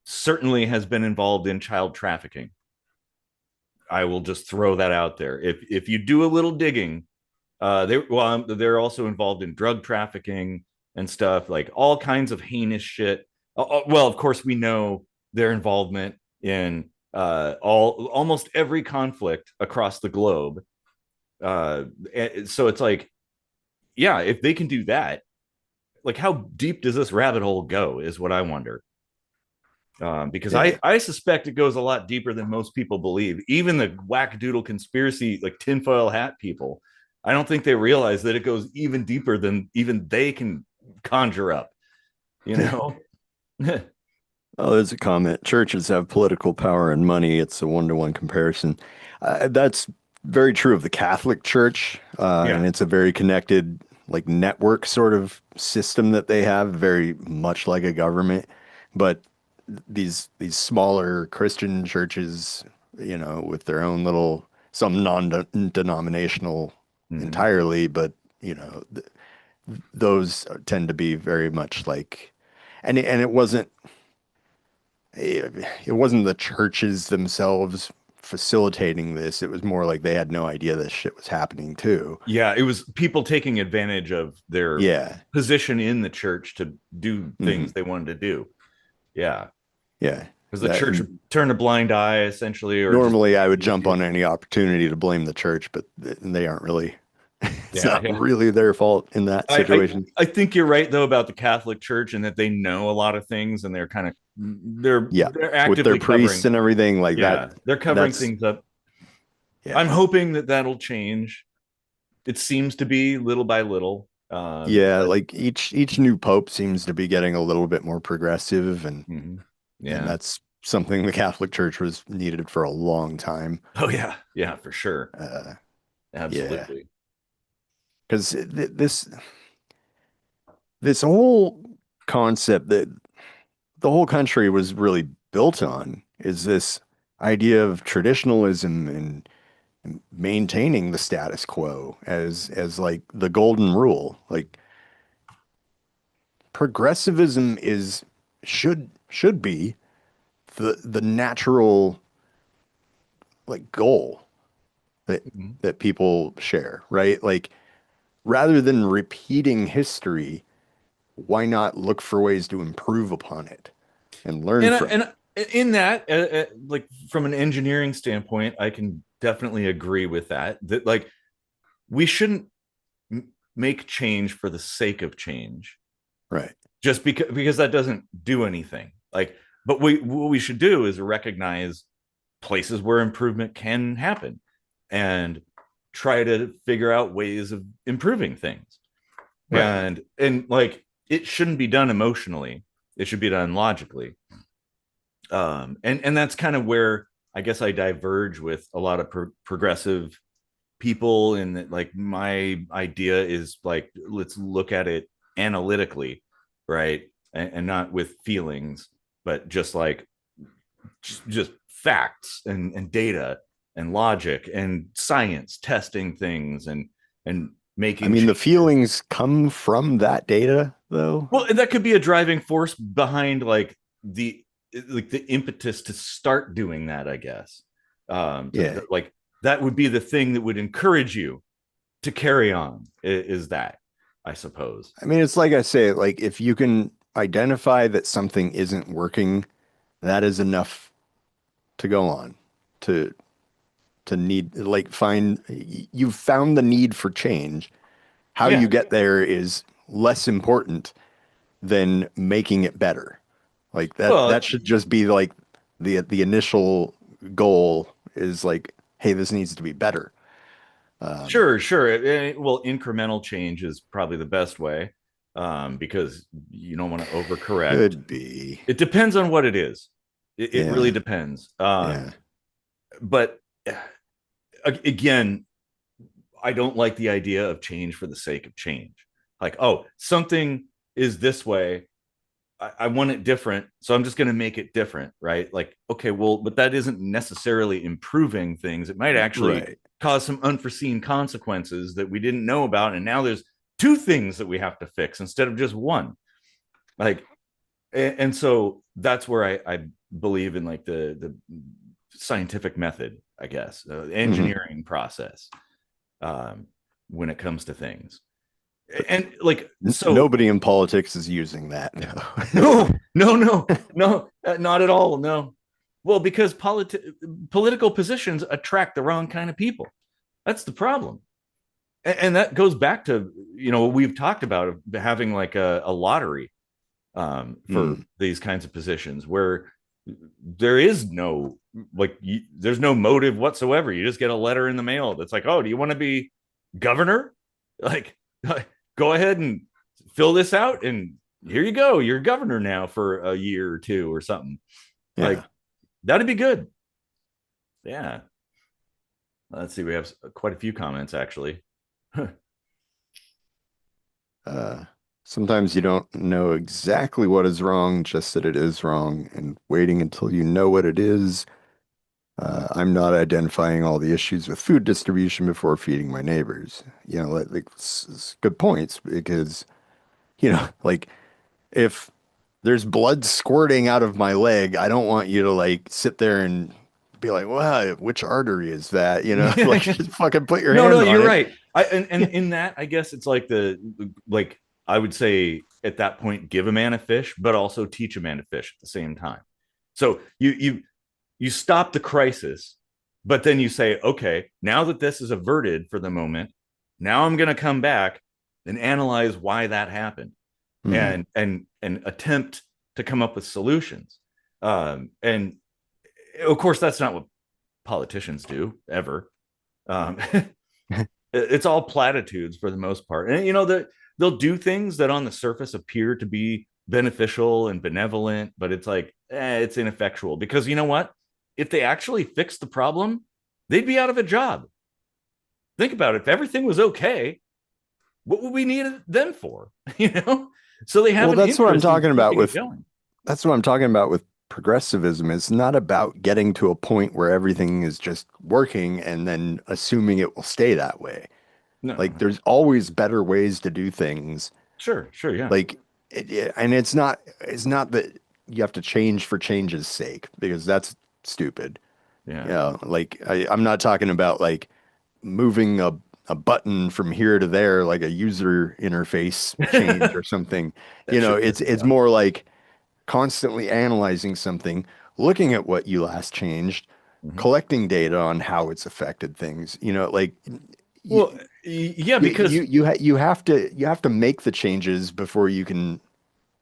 certainly has been involved in child trafficking. I will just throw that out there. If you do a little digging, they're also involved in drug trafficking and stuff, like all kinds of heinous shit. Well, of course, we know their involvement in all almost every conflict across the globe. So it's like, yeah, if they can do that, like how deep does this rabbit hole go? Is what I wonder. Because
yeah,
I suspect it goes a lot deeper than most people believe. Even the wackadoodle conspiracy, like tinfoil hat people, I don't think they realize that it goes even deeper than even they can conjure up. You know?
oh, there's a comment. Churches have political power and money. It's a one-to-one comparison. That's very true of the Catholic Church, and
Yeah.
it's a very connected, like network sort of system that they have, very much like a government. But these smaller Christian churches, with their own little, some non-denominational
Mm-hmm.
entirely, but th those tend to be very much like, and it wasn't the churches themselves facilitating this. It was more like they had no idea this shit was happening too.
Yeah, it was people taking advantage of their
Yeah.
position in the church to do
Hmm.
things they wanted to do. Yeah.
Yeah.
Because the
That
church
and
would turn a blind eye essentially, or just
normally I would jump on any opportunity to blame the church, but they aren't really, it's
yeah,
not
yeah.
really their fault in that situation.
I think you're right though about the Catholic Church, and that they know a lot of things, and they're kind of
Yeah.
they're
With their
actively
priests
covering.
and everything like that.
Yeah, they're covering
That's,
things up. I'm
yeah.
hoping that that'll change. It seems to be little by little.
Yeah.
But
Like each new pope seems to be getting a little bit more progressive,
mhm.
and
Yeah.
that's something the Catholic Church was needed for a long time.
Oh yeah, yeah, for sure,
Uh, yeah,
absolutely.
because this whole concept that the whole country was really built on is this idea of traditionalism and maintaining the status quo as like the golden rule. Like progressivism is should be the natural like goal that
Mhm.
that people share, right? Like rather than repeating history, why not look for ways to improve upon it and learn from it?
And in that, like from an engineering standpoint, I can definitely agree with that. That like we shouldn't make change for the sake of change,
Right.
just because that doesn't do anything. Like, but what we should do is recognize places where improvement can happen, and try to figure out ways of improving things.
Right.
And like it shouldn't be done emotionally; it should be done logically. And that's kind of where I guess I diverge with a lot of progressive people. And that like my idea is like let's look at it analytically, right, and not with feelings, but just like just facts and data. and logic and science, testing things and
I
making
mean, the
changes.
feelings come from that data, though.
Well, that could be a driving force behind the impetus to start doing that, I guess.
Yeah.
Like that would be the thing that would encourage you to carry on, is that, I suppose.
I mean, it's like I say, like if you can identify that something isn't working, that is enough to go on to need like find you've found the need for change. How
Yeah.
you get there is less important than making it better. Like that
Well,
should just be like the initial goal is like, hey, this needs to be better. Um,
sure. Well, incremental change is probably the best way, because you don't want to overcorrect.
could be.
It depends on what it is. It really
Yeah.
depends.
Yeah.
But again, I don't like the idea of change for the sake of change. Like, oh, something is this way. I want it different, so I'm just going to make it different, right? Like, okay, well, but that isn't necessarily improving things. It might actually
Right.
cause some unforeseen consequences that we didn't know about, and now there's two things that we have to fix instead of just one. Like, and so that's where I believe in like the scientific method, I guess,
Mhm.
engineering process, when it comes to things. And like, so
Nobody in politics is using that.
no, no, not at all. No. Well, because political positions attract the wrong kind of people. That's the problem. And that goes back to, what we've talked about, having like a lottery, for
Mm.
these kinds of positions where there is no, like, there's no motive whatsoever. You just get a letter in the mail that's like, oh, do you want to be governor? Like, go ahead and fill this out, and here you go. You're governor now for a year or two or something. Like,
Yeah.
that'd be good. Yeah. Let's see. We have quite a few comments, actually.
Uh, Sometimes you don't know exactly what is wrong, just that it is wrong, and waiting until you know what it is. I'm not identifying all the issues with food distribution before feeding my neighbors. Like it's good points because, like if there's blood squirting out of my leg, I don't want you to like sit there and be like, wow, which artery is that? Like just fucking put your
No,
hand on
you're
it.
right. And in that, I guess it's like like, I would say at that point, give a man a fish, but also teach a man to fish at the same time. So you stop the crisis, but then you say, okay, now that this is averted for the moment, now I'm going to come back and analyze why that happened,
Hmm.
and attempt to come up with solutions. And of course, that's not what politicians do ever. Um, it's all platitudes for the most part, and that they'll do things that on the surface appear to be beneficial and benevolent, but it's like, it's ineffectual, because you know what, if they actually fixed the problem, they'd be out of a job. Think about it. If everything was okay, what would we need them for? you know so they have
Well,
an interest in keeping it going.
that's what I'm talking about with progressivism. It's not about getting to a point where everything is just working and then assuming it will stay that way. Like
No.
there's always better ways to do things.
Sure, yeah.
Like and it's not that you have to change for change's sake because that's stupid.
Yeah.
Like I'm not talking about like moving a button from here to there, like a user interface change or something.
That shit
It's
pisses me
it's
off.
more like constantly analyzing something, looking at what you last changed,
Mhm.
collecting data on how it's affected things. Like you
Well, yeah,
you
because
you you have to make the changes before you can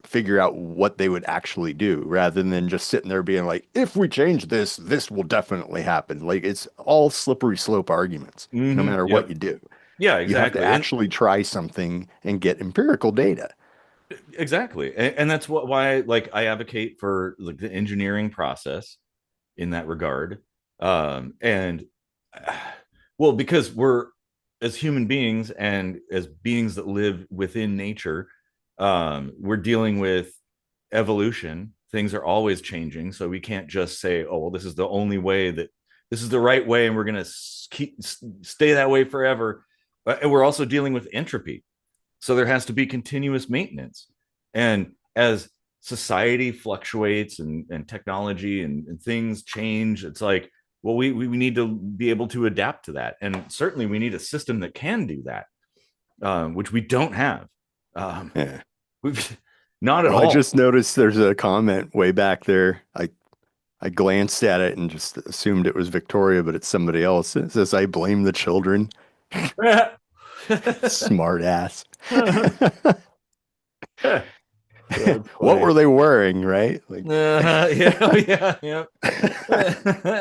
figure out what they would actually do, rather than just sitting there being like, if we change this, this will definitely happen. Like it's all slippery slope arguments, no matter what
yep.
you do.
Yeah,
You have to
exactly. And
actually try something and get empirical data.
exactly. And that's why, like, I advocate for like the engineering process in that regard. And well, because we're, as human beings and as beings that live within nature, we're dealing with evolution. Things are always changing, so we can't just say, oh well, this is the only way that this is the right way, and we're going to stay that way forever. And we're also dealing with entropy. So there has to be continuous maintenance. And as society fluctuates and technology and things change, it's like, well, we need to be able to adapt to that. And certainly we need a system that can do that, which we don't have.
Yeah.
We've not at
Well, I
all.
just noticed there's a comment way back there. I glanced at it and just assumed it was Victoria, but it's somebody else. It says, "I blame the children." Smart ass. What were they wearing, right? Like,
yeah, yeah.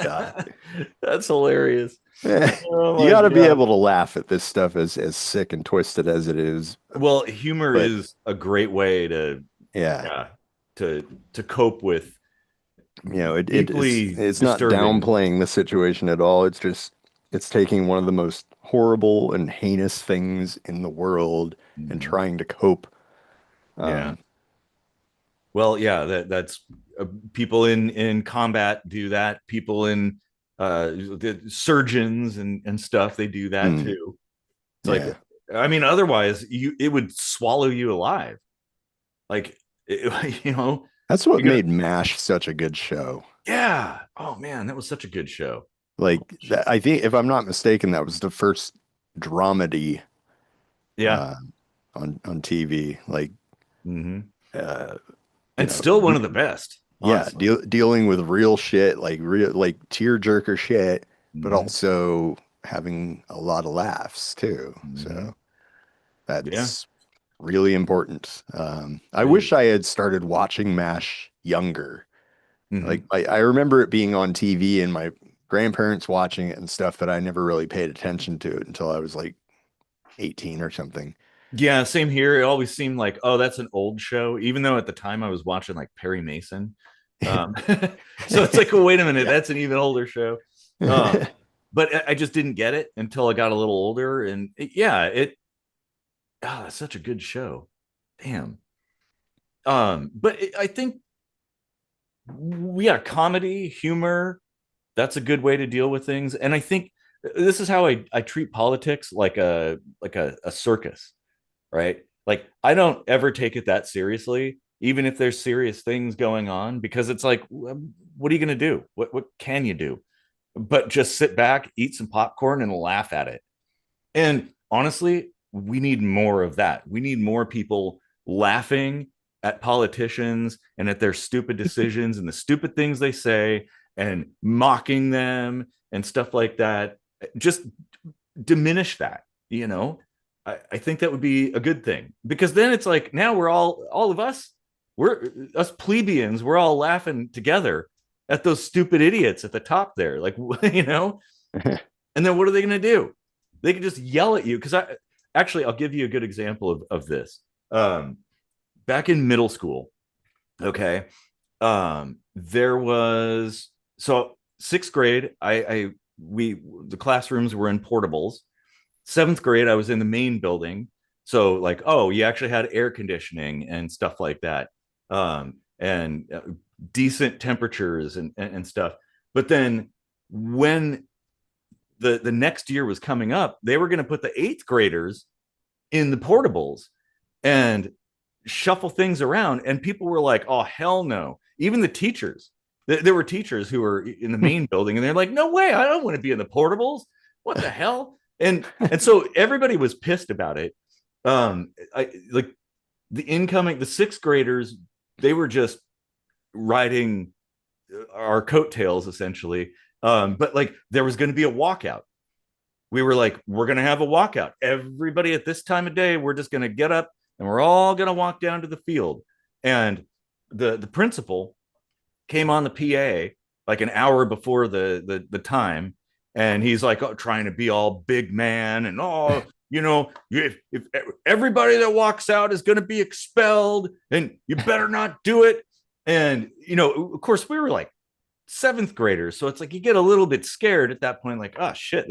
God.
That's hilarious. Oh
You
my
got to be
God.
able to laugh at this stuff as sick and twisted as it is.
Well, humor
But
is a great way to,
yeah,
yeah, to cope with deeply
it's not
disturbing.
downplaying the situation at all. It's just it's taking one of the most horrible and heinous things in the world and
Mhm.
trying to cope.
Yeah.
Um,
Well, yeah, that's people in combat do that. People in the surgeons and stuff, they do that
mm,
too. It's like,
yeah,
I mean, otherwise it would swallow you alive. Like, you know,
that's what
you're gonna,
made MASH such a good show.
yeah. Oh man, that was such a good show.
Like
Oh,
that,
jeez.
I think if I'm not mistaken, that was the first dramedy
Yeah.
uh, on TV. Like
Hmm.
uh, you
And
know,
still one of the best,
yeah,
honestly.
dealing with real shit, like real like tearjerker shit, but
Hmm.
also having a lot of laughs too.
Hmm.
So
Yeah,
that's really important. I
it
wish
is.
I had started watching MASH younger. Like
Hmm.
I remember it being on TV and my grandparents watching it and stuff, but I never really paid attention to it until I was like 18 or something.
Yeah, same here. It always seemed like, oh, that's an old show, even though at the time I was watching like Perry Mason. Um, so it's like, oh, wait a minute,
Yeah.
that's an even older show. Um, but I just didn't get it until I got a little older, and yeah, it's such a good show. Damn. But I think we got comedy, humor. That's a good way to deal with things, and I think this is how I treat politics, like a circus, right? Like, I don't ever take it that seriously, even if there's serious things going on, because it's like, what are you going to do? What can you do? But just sit back, eat some popcorn, and laugh at it. And honestly, we need more of that. We need more people laughing at politicians and at their stupid decisions and the stupid things they say and mocking them and stuff like that. Just diminish that, you know? I think that would be a good thing, because then it's like, now we're all of us, we're us plebeians, we're all laughing together at those stupid idiots at the top there. Like, you know, and then what are they going to do? They can just yell at you. Because I'll give you a good example of this. Um, Back in middle school, okay, there was, so sixth grade, the classrooms were in portables. Seventh grade, I was in the main building. So, like, oh, you actually had air conditioning and stuff like that, and decent temperatures and stuff. But then when the next year was coming up, they were going to put the eighth graders in the portables and shuffle things around. And people were like, oh, hell no. Even the teachers, there were teachers who were in the main building, and they're like, no way, I don't want to be in the portables. What the hell? And so everybody was pissed about it. Like, the sixth graders, they were just riding our coattails essentially. But like, there was going to be a walkout. We were like, we're going to have a walkout. Everybody at this time of day, we're just going to get up and we're all going to walk down to the field. And the principal came on the PA like an hour before the time, and he's like, oh, trying to be all big man, and oh, if everybody that walks out is going to be expelled, and you better not do it. And of course, we were like seventh graders, so it's like you get a little bit scared at that point, like, oh shit,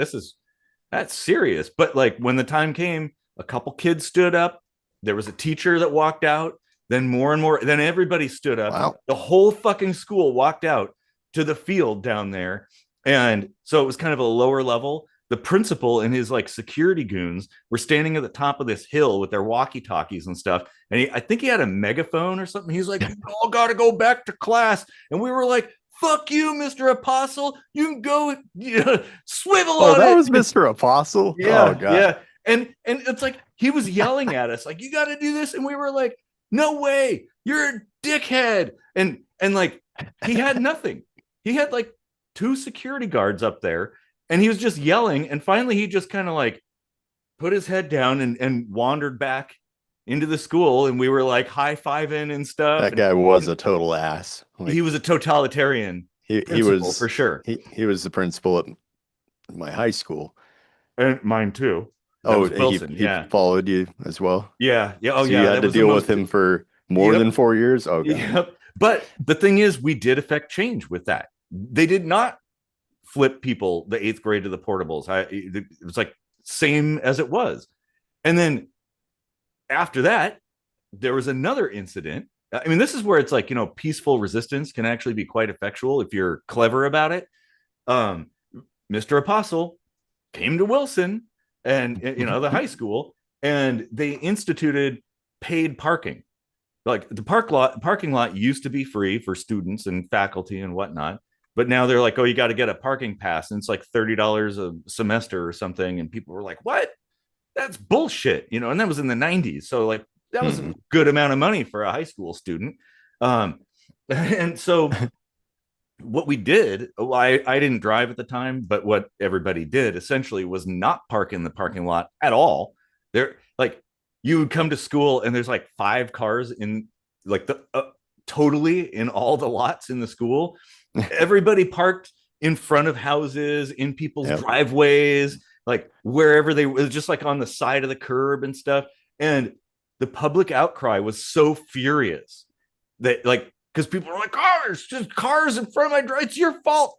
that's serious. But like, when the time came, a couple kids stood up. There was a teacher that walked out. Then more and more. Then everybody stood up.
Wow.
The whole fucking school walked out to the field down there. And so it was kind of a lower level. The principal and his like security goons were standing at the top of this hill with their walkie-talkies and stuff. And I think he had a megaphone or something. He's like, "You all got to go back to class." And we were like, "Fuck you, Mr. Apostle. You can go, swivel
Oh,
on
that
it."
was Mr. Apostle. Oh
Yeah,
God.
yeah. And it's like he was yelling at us, like, "You got to do this." And we were like, "No way, you're a dickhead." And like he had nothing. He had like two security guards up there, and he was just yelling. And finally, he just kind of like put his head down and wandered back into the school. And we were like high-fiving and stuff.
That
And
guy was a total ass. Like
he was a totalitarian
he
principal for
was
sure.
he was the principal at my high school.
And mine too. That
Oh,
was Wilson.
he
Yeah.
followed you as well.
Yeah. Yeah. Oh,
So you
yeah.
had
That
to
was the
deal with
most.
him for more
Yep.
than 4 years. Oh God.
Yep. But the thing is, we did affect change with that. They did not flip people the eighth grade to the portables. It was like same as it was. And then after that, there was another incident. I mean, this is where it's like, peaceful resistance can actually be quite effectual if you're clever about it. Um, Mr. Apostle came to Wilson and, the high school, and they instituted paid parking. Like the parking lot used to be free for students and faculty and whatnot, but now they're like, "Oh, you got to get a parking pass," and it's like $30 a semester or something. And people were like, "What? That's bullshit," and that was in the 90s. So like that was a
Mhm.
good amount of money for a high school student. um and so what we did, well, I didn't drive at the time, but what everybody did essentially was not park in the parking lot at all. There, like, you would come to school and there's like five cars in, like, the totally in all the lots in the school. Everybody parked in front of houses, in people's
Yep.
driveways, like wherever they was, just like on the side of the curb and stuff. And the public outcry was so furious that, like, because people are like, "Oh, it's just cars in front of my drive. It's your fault.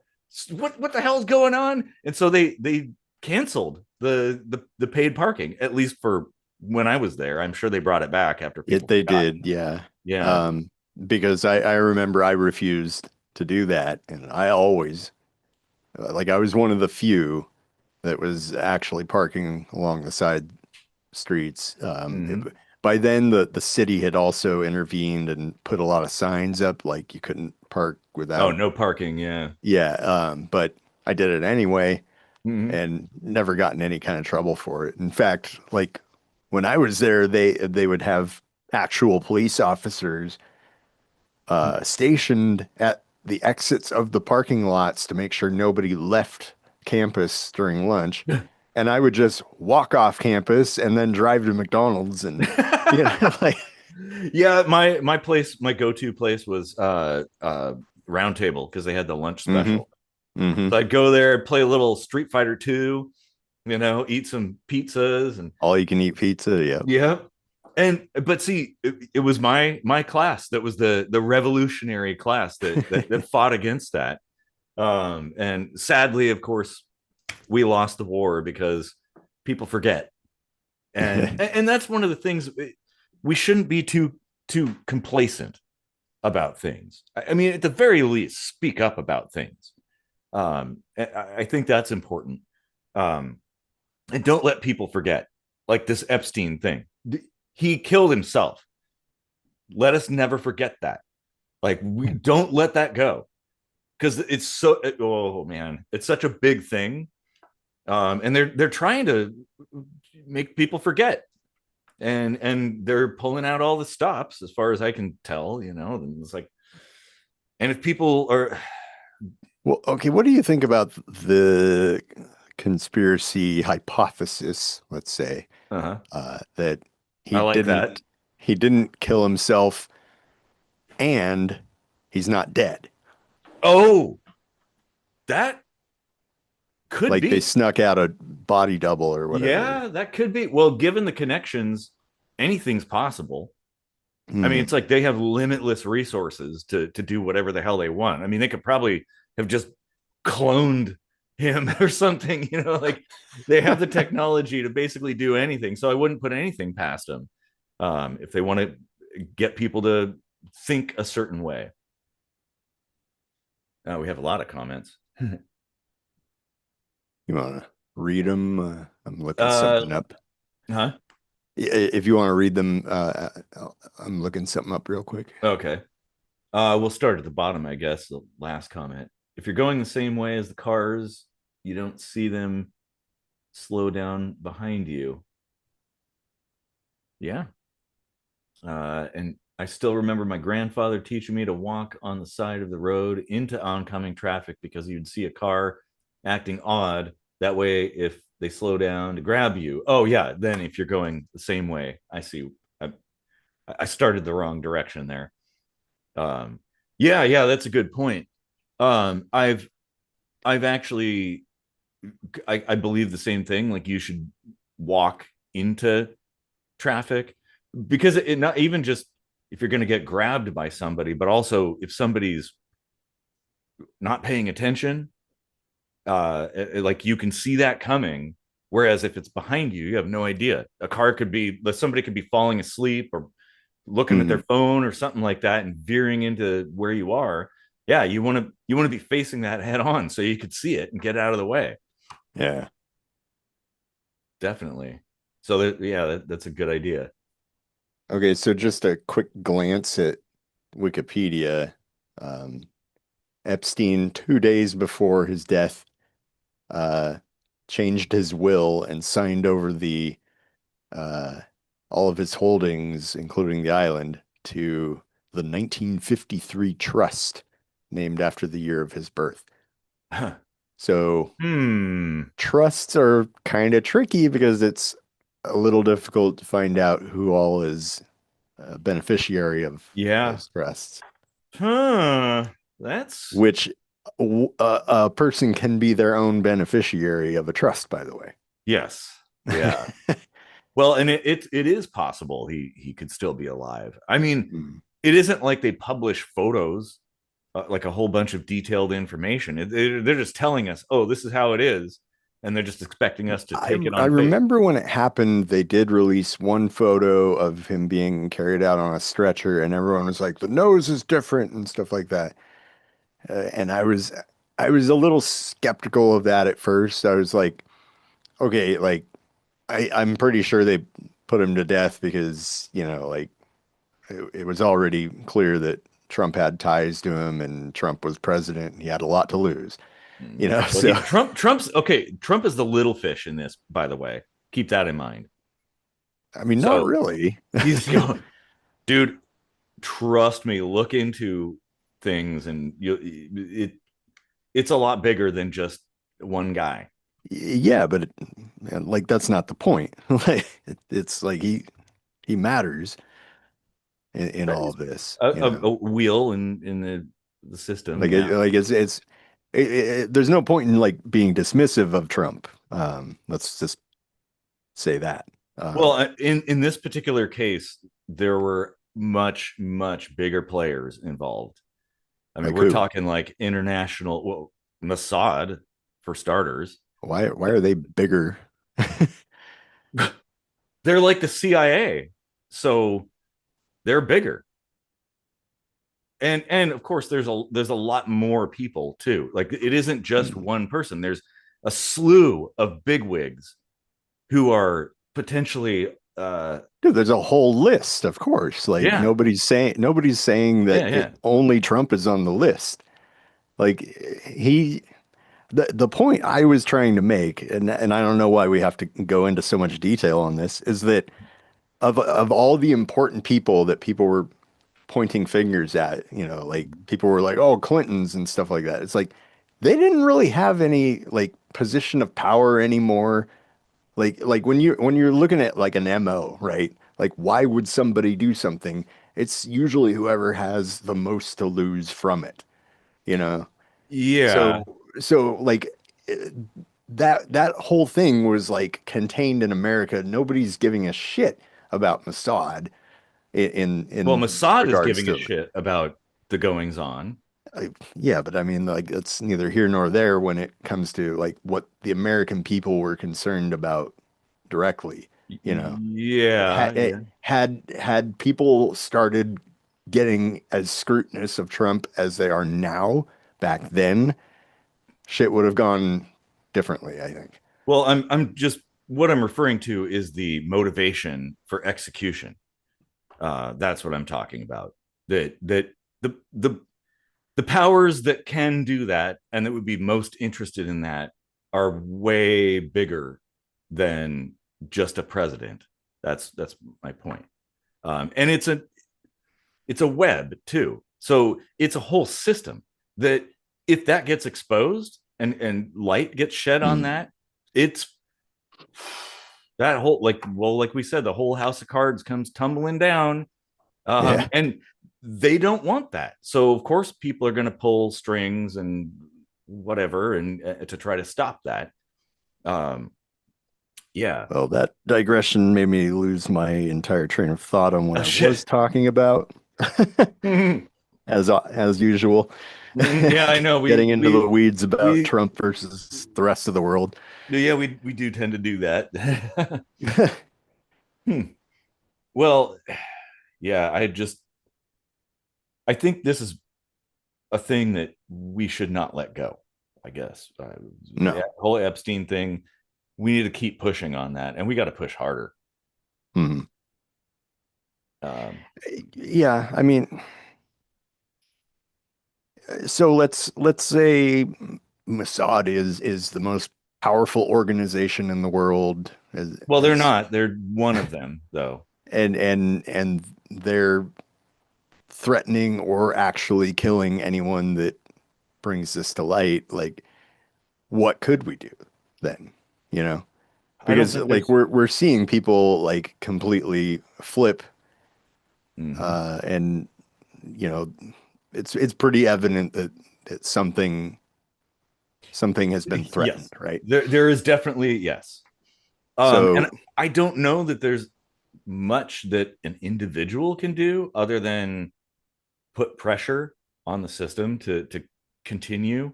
What the hell is going on?" And so they canceled the paid parking, at least for when I was there. I'm sure they brought it back after people
They
forgot.
did, yeah.
Yeah.
Um, because I remember I refused to do that, and I always like I was one of the few that was actually parking along the side streets.
Mm-hmm.
By then, the city had also intervened and put a lot of signs up, like you couldn't park
Oh,
without.
no parking. Yeah.
Yeah, but I did it anyway
Mm-hmm.
and never got in any kind of trouble for it. In fact, like when I was there, they would have actual police officers stationed at the exits of the parking lots to make sure nobody left campus during lunch. And I would just walk off campus and then drive to McDonald's and like
Yeah, my go-to place was Round Table, because they had the lunch
hmm
special.
hmm
So I'd go there, play a little Street Fighter 2, eat some pizzas. And
all you can eat pizza. Yeah.
yeah. And but see, it was my class that was the revolutionary class that fought against that. And sadly, of course, we lost the war because people forget. And that's one of the things. We shouldn't be too complacent about things. I mean, at the very least, speak up about things. I think that's important. And don't let people forget, like this Epstein thing. He killed himself. Let us never forget that. Like, we don't let that go, because it's so, oh man, it's such a big thing. And they're trying to make people forget, and they're pulling out all the stops, as far as I can tell. And it's like, and if people are,
Well, okay, what do you think about the conspiracy hypothesis, let's say,
uh-huh,
that
I
he
like that.
didn't he didn't kill himself and he's not dead?
Oh, that could
Like they
be.
snuck out a body double or whatever.
Yeah, that could be. Well, given the connections, anything's possible. I mean,
Hmm.
it's like they have limitless resources to do whatever the hell they want. I mean, they could probably have just cloned him or something, like they have the technology to basically do anything. So I wouldn't put anything past them, if they want to get people to think a certain way. We have a lot of comments.
You want to read them? I'm looking
Uh,
something up.
huh?
If you want to read them, I'm looking something up real quick.
Okay. We'll start at the bottom, I guess. The last comment. If you're going the same way as the cars, you don't see them slow down behind you. Yeah. And I still remember my grandfather teaching me to walk on the side of the road into oncoming traffic because you'd see a car acting odd. That way, if they slow down to grab you, oh yeah, then if you're going the same way, I see. I, I started the wrong direction there. Um, yeah, yeah, that's a good point. I've actually, I believe the same thing. Like you should walk into traffic because it not even just if you're going to get grabbed by somebody, but also if somebody's not paying attention, like you can see that coming. Whereas if it's behind you, you have no idea. A car could be, somebody could be falling asleep or looking at their
Hmm.
phone or something like that and veering into where you are. Yeah, you want to be facing that head on so you could see it and get out of the way.
Yeah.
Definitely. So yeah, that's a good idea.
Okay, so just a quick glance at Wikipedia. Um, Epstein, 2 days before his death, uh, changed his will and signed over the uh, all of his holdings, including the island, to the 1953 trust, named after the year of his birth. So
Hmm.
trusts are kind of tricky because it's a little difficult to find out who all is a beneficiary of
Yeah.
those trusts,
Huh. That's
which a person can be their own beneficiary of a trust, by the way.
yes. Yeah. Well, and it is possible he could still be alive. I mean,
Hmm.
it isn't like they publish photos, like a whole bunch of detailed information. They're just telling us, oh, this is how it is, and they're just expecting us to
I
take it
I
on faith.
remember when it happened, they did release one photo of him being carried out on a stretcher, and everyone was like, "The nose is different" and stuff like that. And I was a little skeptical of that at first. I was like, okay, like I'm pretty sure they put him to death because, like it was already clear that Trump had ties to him and Trump was president and he had a lot to lose,
Well,
so
Trump's okay. Trump is the little fish in this, by the way. Keep that in mind.
I mean, not
So
really.
he's, dude, trust me, look into things and it's a lot bigger than just one guy.
Yeah, but like that's not the point. Like it's like he matters in all of this,
A wheel in the system,
Like
yeah.
there's no point in like being dismissive of Trump. Let's just say that.
Well,
Um,
in this particular case, there were much bigger players involved. I mean,
like
we're
who?
talking like international, well, Mossad for starters.
Why are they bigger?
They're like the CIA, so they're bigger. And of course, there's a lot more people too. Like it isn't just
Hmm.
one person. There's a slew of bigwigs who are potentially
Dude, there's a whole list, of course. Like
yeah,
nobody's saying that
yeah.
only Trump is on the list. Like he the point I was trying to make, and I don't know why we have to go into so much detail on this, is that of all the important people that people were pointing fingers at, like people were like, "Oh, Clintons" and stuff like that. It's like they didn't really have any like position of power anymore. Like when you're looking at like an MO, right? Like why would somebody do something? It's usually whoever has the most to lose from it, you know?
Yeah.
So like eh, that whole thing was like contained in America. Nobody's giving a shit about Mossad
Well,
in
Mossad is
regards
giving a
to
shit about the goings on.
yeah, but I mean like it's neither here nor there when it comes to like what the American people were concerned about directly, you know.
Yeah, yeah.
Had people started getting as scrutinous of Trump as they are now back then, shit would have gone differently, I think.
Well, I'm just what I'm referring to is the motivation for execution. That's what I'm talking about. That the powers that can do that and that would be most interested in that are way bigger than just a president. That's my point. And it's a web too. So it's a whole system that if that gets exposed and light gets shed on
Mm.
that, it's that whole like we said, the whole house of cards comes tumbling down.
Yeah.
And they don't want that. So of course people are going to pull strings and whatever and to try to stop that. Um, yeah.
Well, that digression made me lose my entire train of thought on what
Oh,
I was
shit.
talking about, as usual.
Yeah, I know.
Getting into the weeds about
We
Trump versus the rest of the world.
yeah, we do tend to do that. Hmm. Well, yeah, I think this is a thing that we should not let go. I guess the
No.
whole Epstein thing, we need to keep pushing on that, and we got to push harder.
Mhm.
Um,
Yeah, I mean, so let's say Mossad is the most powerful organization in the world,
well, they're not. They're one of them, though.
and they're threatening or actually killing anyone that brings this to light. Like, what could we do then? You know?
I don't
Because
think
like
there's.
we're seeing people like completely flip,
Mhm.
and you know, it's pretty evident that something has been threatened,
Yes,
right?
there is definitely yes. And
So,
I don't know that there's much that an individual can do other than put pressure on the system to continue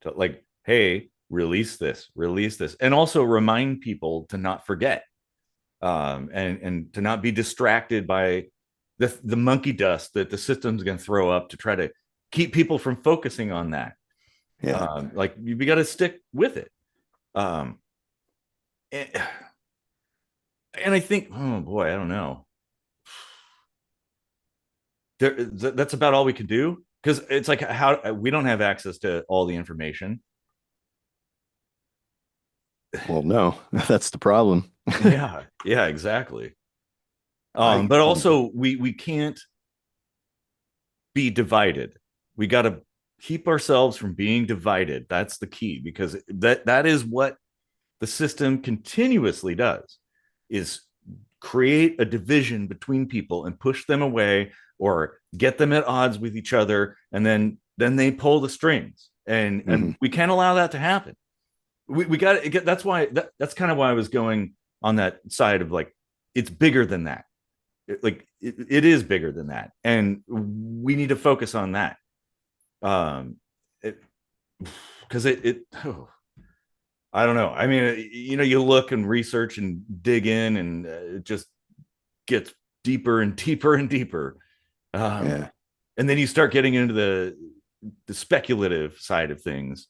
to like, hey, release this, and also remind people to not forget, and to not be distracted by the monkey dust that the system's going to throw up to try to keep people from focusing on that.
yeah.
Like we got to stick with it. Um, and, and I think, oh boy, I don't know. That's about all we can do because it's like how we don't have access to all the information.
Well, no, that's the problem.
Yeah, yeah, exactly.
I
But also we can't be divided. We got to keep ourselves from being divided. That's the key because that is what the system continuously does is create a division between people and push them away or get them at odds with each other, and then they pull the strings, and
Mhm.
we can't allow that to happen. We got to get that's why that's kind of why I was going on that side of like it's bigger than that. It is bigger than that, and we need to focus on that. um it because it oh, I don't know. I mean, you look and research and dig in, and it just gets deeper and deeper and deeper. Um,
Yeah.
and then you start getting into the speculative side of things,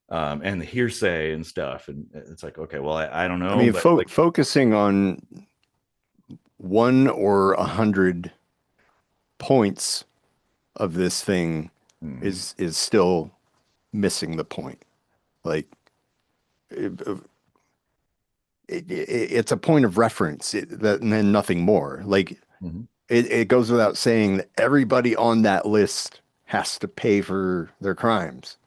and the hearsay and stuff. And it's like, okay, well, I don't
I
know,
mean,
but like,
focusing on one or 100 points of this thing
mhm.
is still missing the point. Like it, it's a point of reference, and then nothing more. Like
Mhm.
it goes without saying that everybody on that list has to pay for their crimes.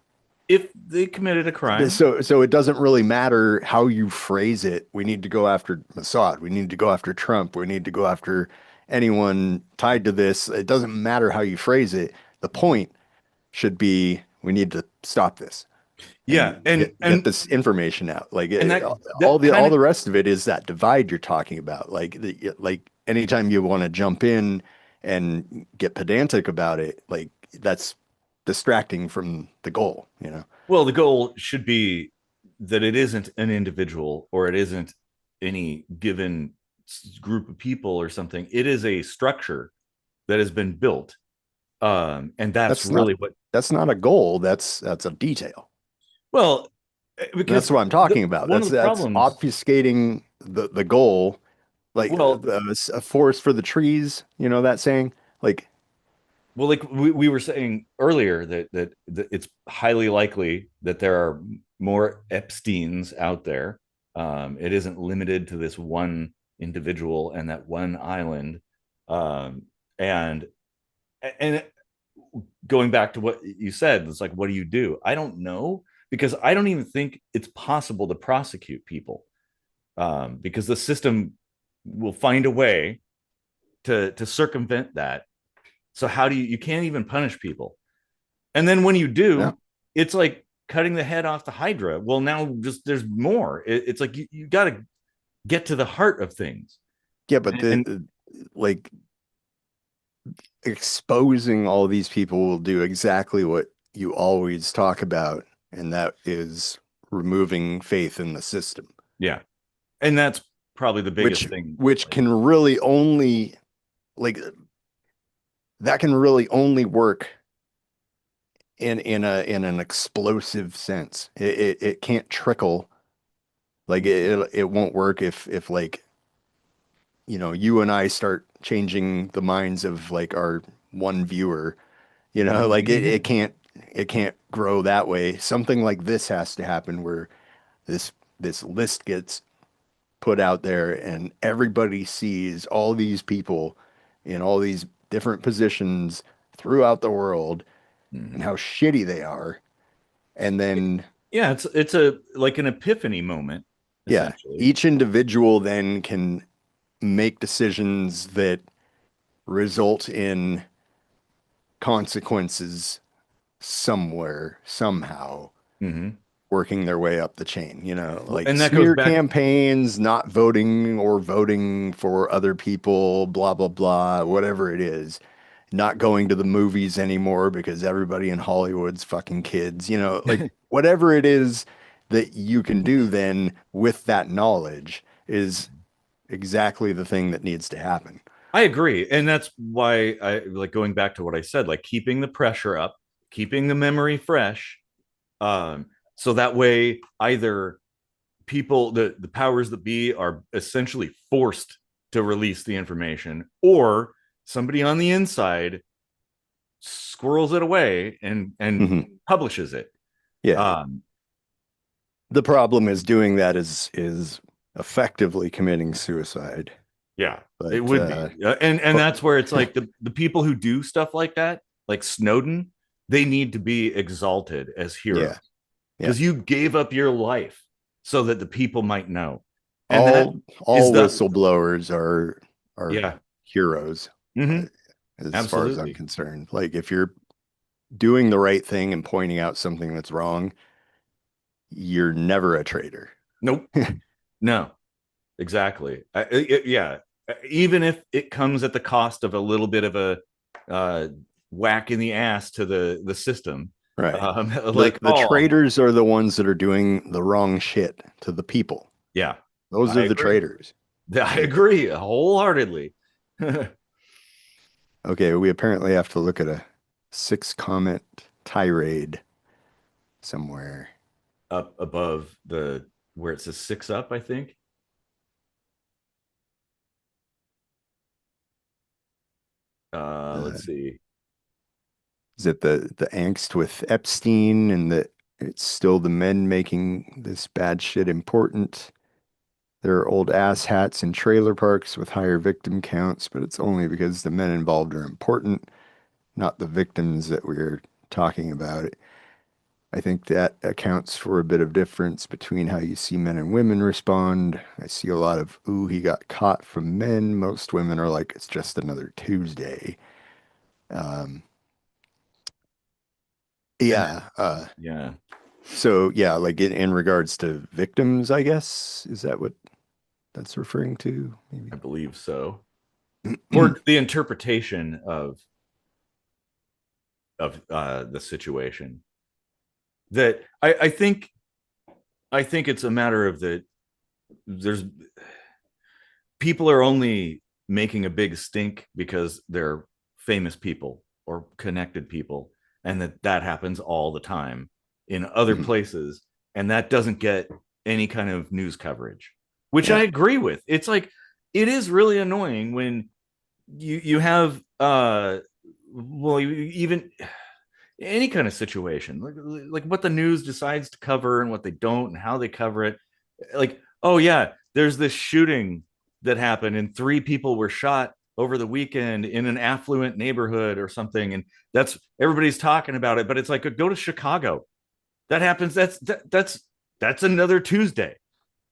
If they committed a crime,
So it doesn't really matter how you phrase it. We need to go after Mossad. We need to go after Trump. We need to go after anyone tied to this. It doesn't matter how you phrase it. The point should be we need to stop this
yeah,
and
and
get
and
this information out. Like
and
all
that kind
all
of
the rest of it is that divide you're talking about. Like anytime you want to jump in and get pedantic about it, like that's distracting from the goal, you know?
well, the goal should be that it isn't an individual or it isn't any given group of people or something. It is a structure that has been built, and that's
That's not
really what.
that's not a goal. That's a detail.
Well, because
That's what I'm talking about.
one of the
That's
problems,
obfuscating the goal, like
well,
a forest for the trees. You know that saying? Like,
like we were saying earlier that it's highly likely that there are more Epsteins out there. It isn't limited to this one individual and that one island. Um, and and going back to what you said, it's like, what do you do? I don't know, because I don't even think it's possible to prosecute people, because the system will find a way to circumvent that. So how do you can't even punish people. And then when you
no,
do, it's like cutting the head off the Hydra. Well, now just there's more. It's like you got to get to the heart of things.
yeah, but
And
like exposing all these people will do exactly what you always talk about, and that is removing faith in the system,
yeah, and that's probably the biggest
which
thing.
which
Like,
can really only like that can really only work in an explosive sense. It can't trickle. Like it won't work if like you and I start changing the minds of like our one viewer. Like it can't grow that way. Something like this has to happen where this this list gets put out there and everybody sees all these people in all these different positions throughout the world and
mhm.
how shitty they are. And then,
Yeah, it's a like an epiphany moment,
yeah,
essentially.
each individual then can make decisions that result in consequences somewhere, somehow,
Hmm.
working their way up the chain,
Well,
like
and that goes
smear
back.
campaigns, not voting or voting for other people, blah, blah, blah, whatever it is. Not going to the movies anymore because everybody in Hollywood's fucking kids, like whatever it is that you can do then with that knowledge is exactly the thing that needs to happen.
I agree. And that's why I like going back to what I said, like keeping the pressure up, keeping the memory fresh. Um, so that way either people, the powers that be are essentially forced to release the information, or somebody on the inside squirrels it away and
Hmm.
publishes it.
Yeah.
Um,
The problem is doing that is effectively committing suicide.
yeah, it
But
would be. And
but
that's where it's like the people who do stuff like that, like Snowden, they need to be exalted as heroes
yeah, yeah.
because you gave up your life so that the people might know. And that is
All
the,
whistleblowers are
yeah.
heroes, uh,
Hmm.
as far as I'm
Absolutely.
concerned. Like if you're doing the right thing and pointing out something that's wrong, you're never a traitor.
Nope. No, exactly. Yeah. Even if it comes at the cost of a little bit of a uh, whack in the ass to the system,
Right. The
like,
the
oh,
traitors are the ones that are doing the wrong shit to the people.
yeah,
Those
I
are the
agree.
traitors.
I
Like,
agree wholeheartedly.
okay, we apparently have to look at a 6 comment tirade somewhere.
Up above the where it says six up, I think.
Uh,
Let's see.
is it the angst with Epstein and that it's still the men making this bad shit important? There are old ass hats in trailer parks with higher victim counts, but it's only because the men involved are important, not the victims that we're talking about. I think that accounts for a bit of difference between how you see men and women respond. I see a lot of, ooh, he got caught from men. Most women are like, it's just another Tuesday. Um,
And
yeah.
yeah,
So, yeah, like in regards to victims, I guess, is that what that's referring to?
I
Maybe.
believe so. Or the interpretation of the situation. That I think it's a matter of that there's people are only making a big stink because they're famous people or connected people, and that happens all the time in other
Mhm.
places. and that doesn't get any kind of news coverage, which I
Yeah.
agree with. It's like it is really annoying when you have well, even any kind of situation, like what the news decides to cover and what they don't and how they cover it. Like, oh yeah, there's this shooting that happened and three people were shot over the weekend in an affluent neighborhood or something, and that's everybody's talking about it. But it's like, go to Chicago. That happens. That's another Tuesday.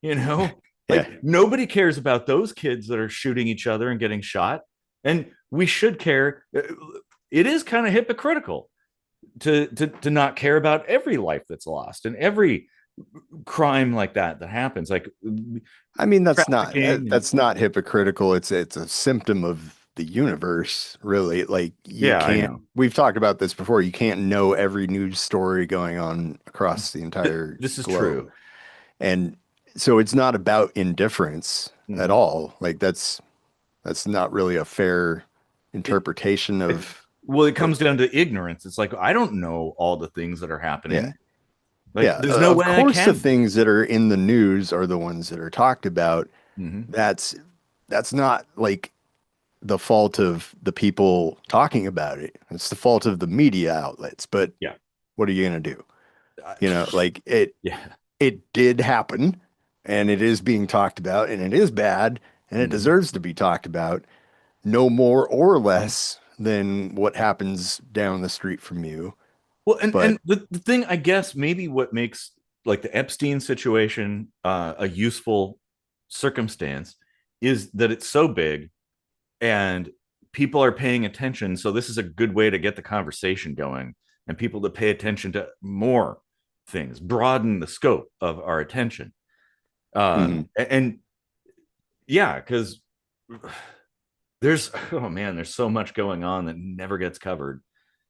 You know,
Yeah.
like nobody cares about those kids that are shooting each other and getting shot, and we should care. It is kind of hypocritical to not care about every life that's lost and every crime like that happens, like
I mean,
trafficking and
that's not hypocritical. It's a symptom of the universe, really. Like you
yeah, I
can't,
know.
we've talked about this before. You can't know every news story going on across the entire
This is
globe.
true.
And so it's not about indifference at
Mm-hmm.
all. Like that's not really a fair
it,
interpretation
it
of
well, it
what,
comes down to ignorance. It's like I don't know all the things that are
yeah.
happening. Like
Yeah.
there's no
Of
way I
course the
can.
things that are in the news are the ones that are talked about.
Mm-hmm.
That's that's not like the fault of the people talking about it. It's the fault of the media outlets. But
Yeah.
what are you going to do?
Uh,
You know, like
yeah.
it did happen and it is being talked about and it is bad and it
Mm-hmm.
deserves to be talked about no more or less than what happens down the street from you.
Well,
But
and the thing, I guess, maybe what makes like the Epstein situation a useful circumstance is that it's so big and people are paying attention. So this is a good way to get the conversation going and people to pay attention to more things, broaden the scope of our attention.
mhm,
And yeah, because there's oh man, there's so much going on that never gets covered.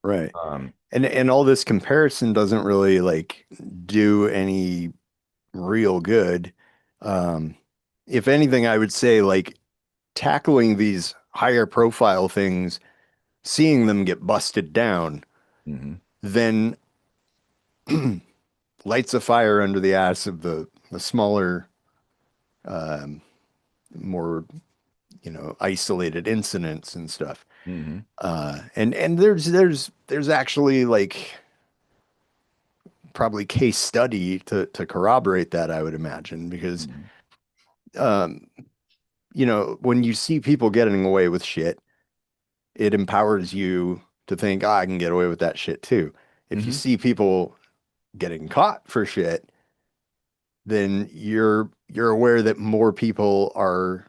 right.
Um,
And all this comparison doesn't really like do any real good. Um, if anything, I would say like tackling these higher profile things, seeing them get busted down,
mhm,
then lights a fire under the ass of the smaller, um, more, isolated incidents and stuff.
mhm,
And there's actually like probably case study to corroborate that, I would imagine, because
mhm,
um, when you see people getting away with shit, it empowers you to think, I can get away with that shit too. If you
mhm.
see people getting caught for shit, then you're aware that more people are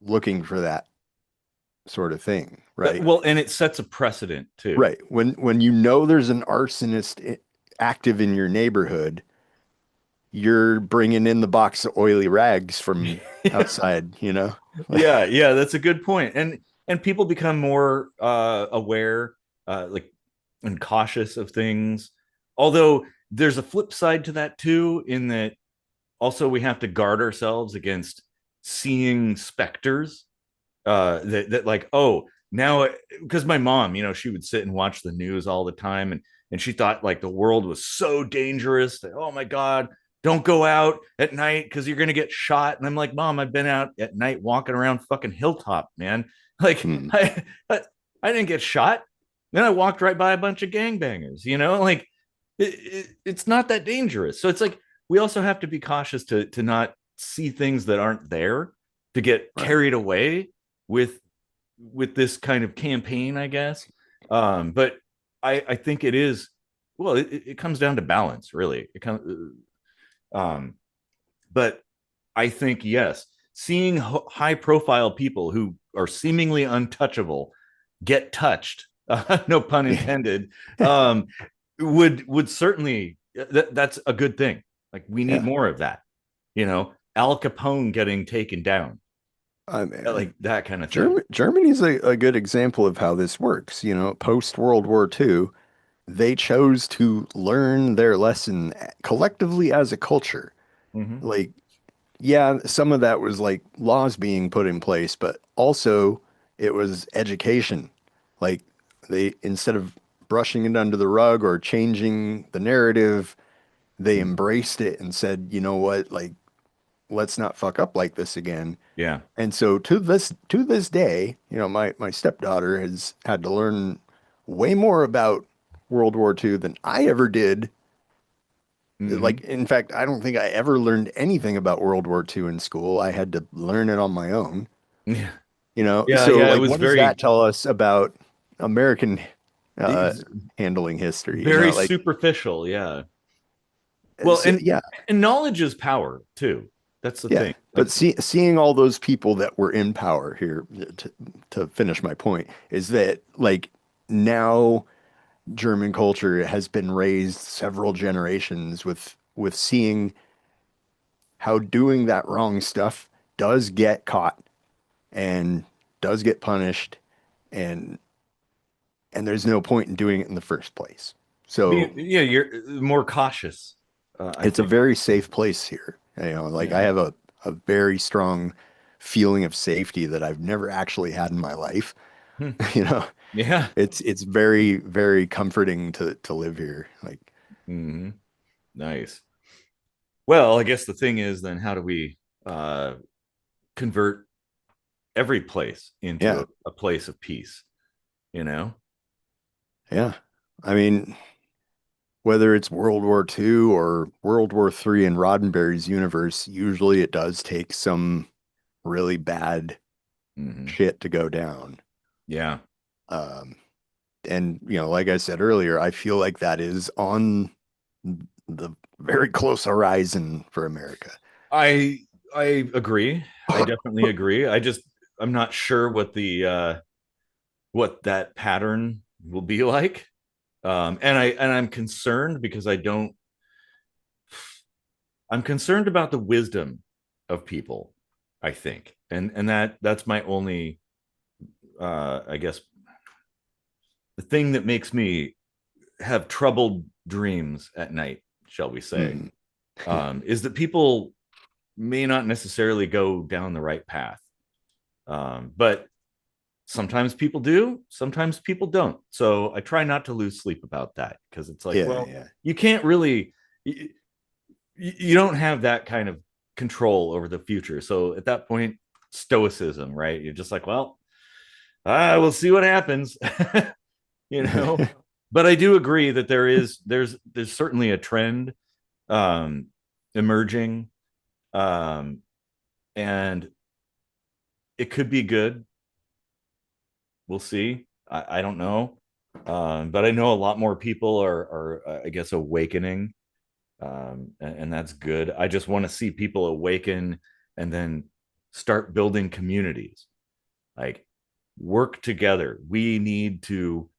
looking for that sort of thing, right?
Well, and it sets a precedent too.
Right. When you know there's an arsonist active in your neighborhood, you're bringing in the box of oily rags from
Yeah,
outside, you know?
yeah, that's a good point. And people become more aware, like and cautious of things. Although there's a flip side to that too, in that also we have to guard ourselves against seeing specters that like, oh, now because my mom, she would sit and watch the news all the time, and she thought like the world was so dangerous that, oh my god, don't go out at night because you're gonna get shot. And I'm like, mom, I've been out at night walking around fucking Hilltop, man. Like
Hmm.
I didn't get shot. Then I walked right by a bunch of gangbangers, like it's not that dangerous. So it's like we also have to be cautious to not see things that aren't there, to get
Right.
carried away with this kind of campaign, I guess. But I think it is, well, it comes down to balance, really. It comes, um, but I think yes, seeing high profile people who are seemingly untouchable get touched, no pun intended, um, would certainly that's a good thing. Like we need
Yeah.
more of that. Al Capone getting taken down,
I mean,
like that kind of thing.
Germany's a good example of how this works. Post World War II, they chose to learn their lesson collectively as a culture.
Mm-hmm.
Like, yeah, some of that was like laws being put in place, but also it was education. Like they, instead of brushing it under the rug or changing the narrative, they
Mm.
embraced it and said, you know what, like let's not fuck up like this again.
Yeah.
And so to this day, my stepdaughter has had to learn way more about World War II than I ever did.
Hmm.
Like, in fact, I don't think I ever learned anything about World War II in school. I had to learn it on my own,
Yeah. Yeah.
So
Yeah. It
like,
was
what does that
very,
tell us about American uh,
it's
handling history?
very
Like,
superficial. Yeah. Well,
yeah,
and knowledge is power too. That's the
yeah.
thing.
But
Like,
seeing all those people that were in power here, to finish my point, is that like now German culture has been raised several generations with seeing how doing that wrong stuff does get caught and does get punished, and there's no point in doing it in the first place. So
yeah, you're more cautious. I
it's a
think.
very safe place here. Like I
Yeah.
have a very strong feeling of safety that I've never actually had in my life.
Hmm.
You know,
Yeah.
it's very, very comforting to live here. Like,
Hmm. Nice. Well, I guess the thing is then how do we uh, convert every place into
yeah,
a place of peace, you know?
yeah. I mean, whether it's World War II or World War III in Roddenberry's universe, usually it does take some really bad
Hmm.
shit to go down.
Yeah.
Um, and like I said earlier, I feel like that is on the very close horizon for America.
I I agree. I definitely agree. I'm not sure what that pattern will be like. And I'm concerned because I'm concerned about the wisdom of people, I think. And that's my only I guess the thing that makes me have troubled dreams at night, shall we say,
Mm.
is that people may not necessarily go down the right path. But sometimes people do, sometimes people don't. So I try not to lose sleep about that because it's like,
Yeah,
well,
yeah.
you can't really, you don't have that kind of control over the future. So at that point, stoicism, right? You're just like, well, we'll see what happens, you know. But I do agree that there's certainly a trend um, emerging, um, and it could be good. We'll see. I don't know, but I know a lot more people are I guess awakening, and that's good. I just want to see people awaken and then start building communities, like work together. We need to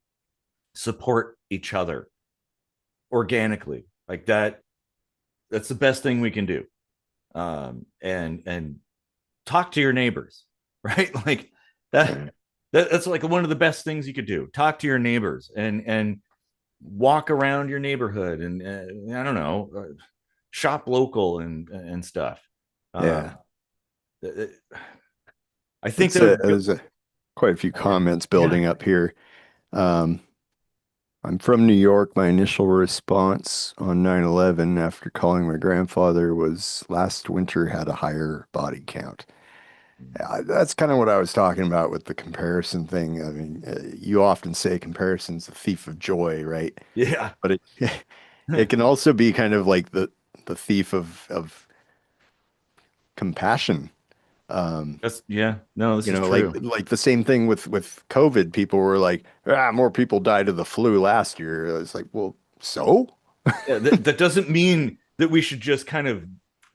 support each other organically, like that. That's the best thing we can do. And talk to your neighbors, right? Like that,
Right.
that's like one of the best things you could do. Talk to your neighbors and walk around your neighborhood and I don't know, shop local and stuff.
Yeah.
Um, I think that would
There's quite a few comments
yeah.
building up here. Um, I'm from New York. My initial response on 9/11 after calling my grandfather was last winter had a higher body count. That's kind of what I was talking about with the comparison thing. I mean, you often say comparison's the thief of joy, right?
Yeah.
But it it can also be kind of like the thief of compassion. Um,
That's yeah. No, this is
like
true.
the same thing with COVID. People were like, more people died of the flu last year. It's like, well, so
Yeah, that doesn't mean that we should just kind of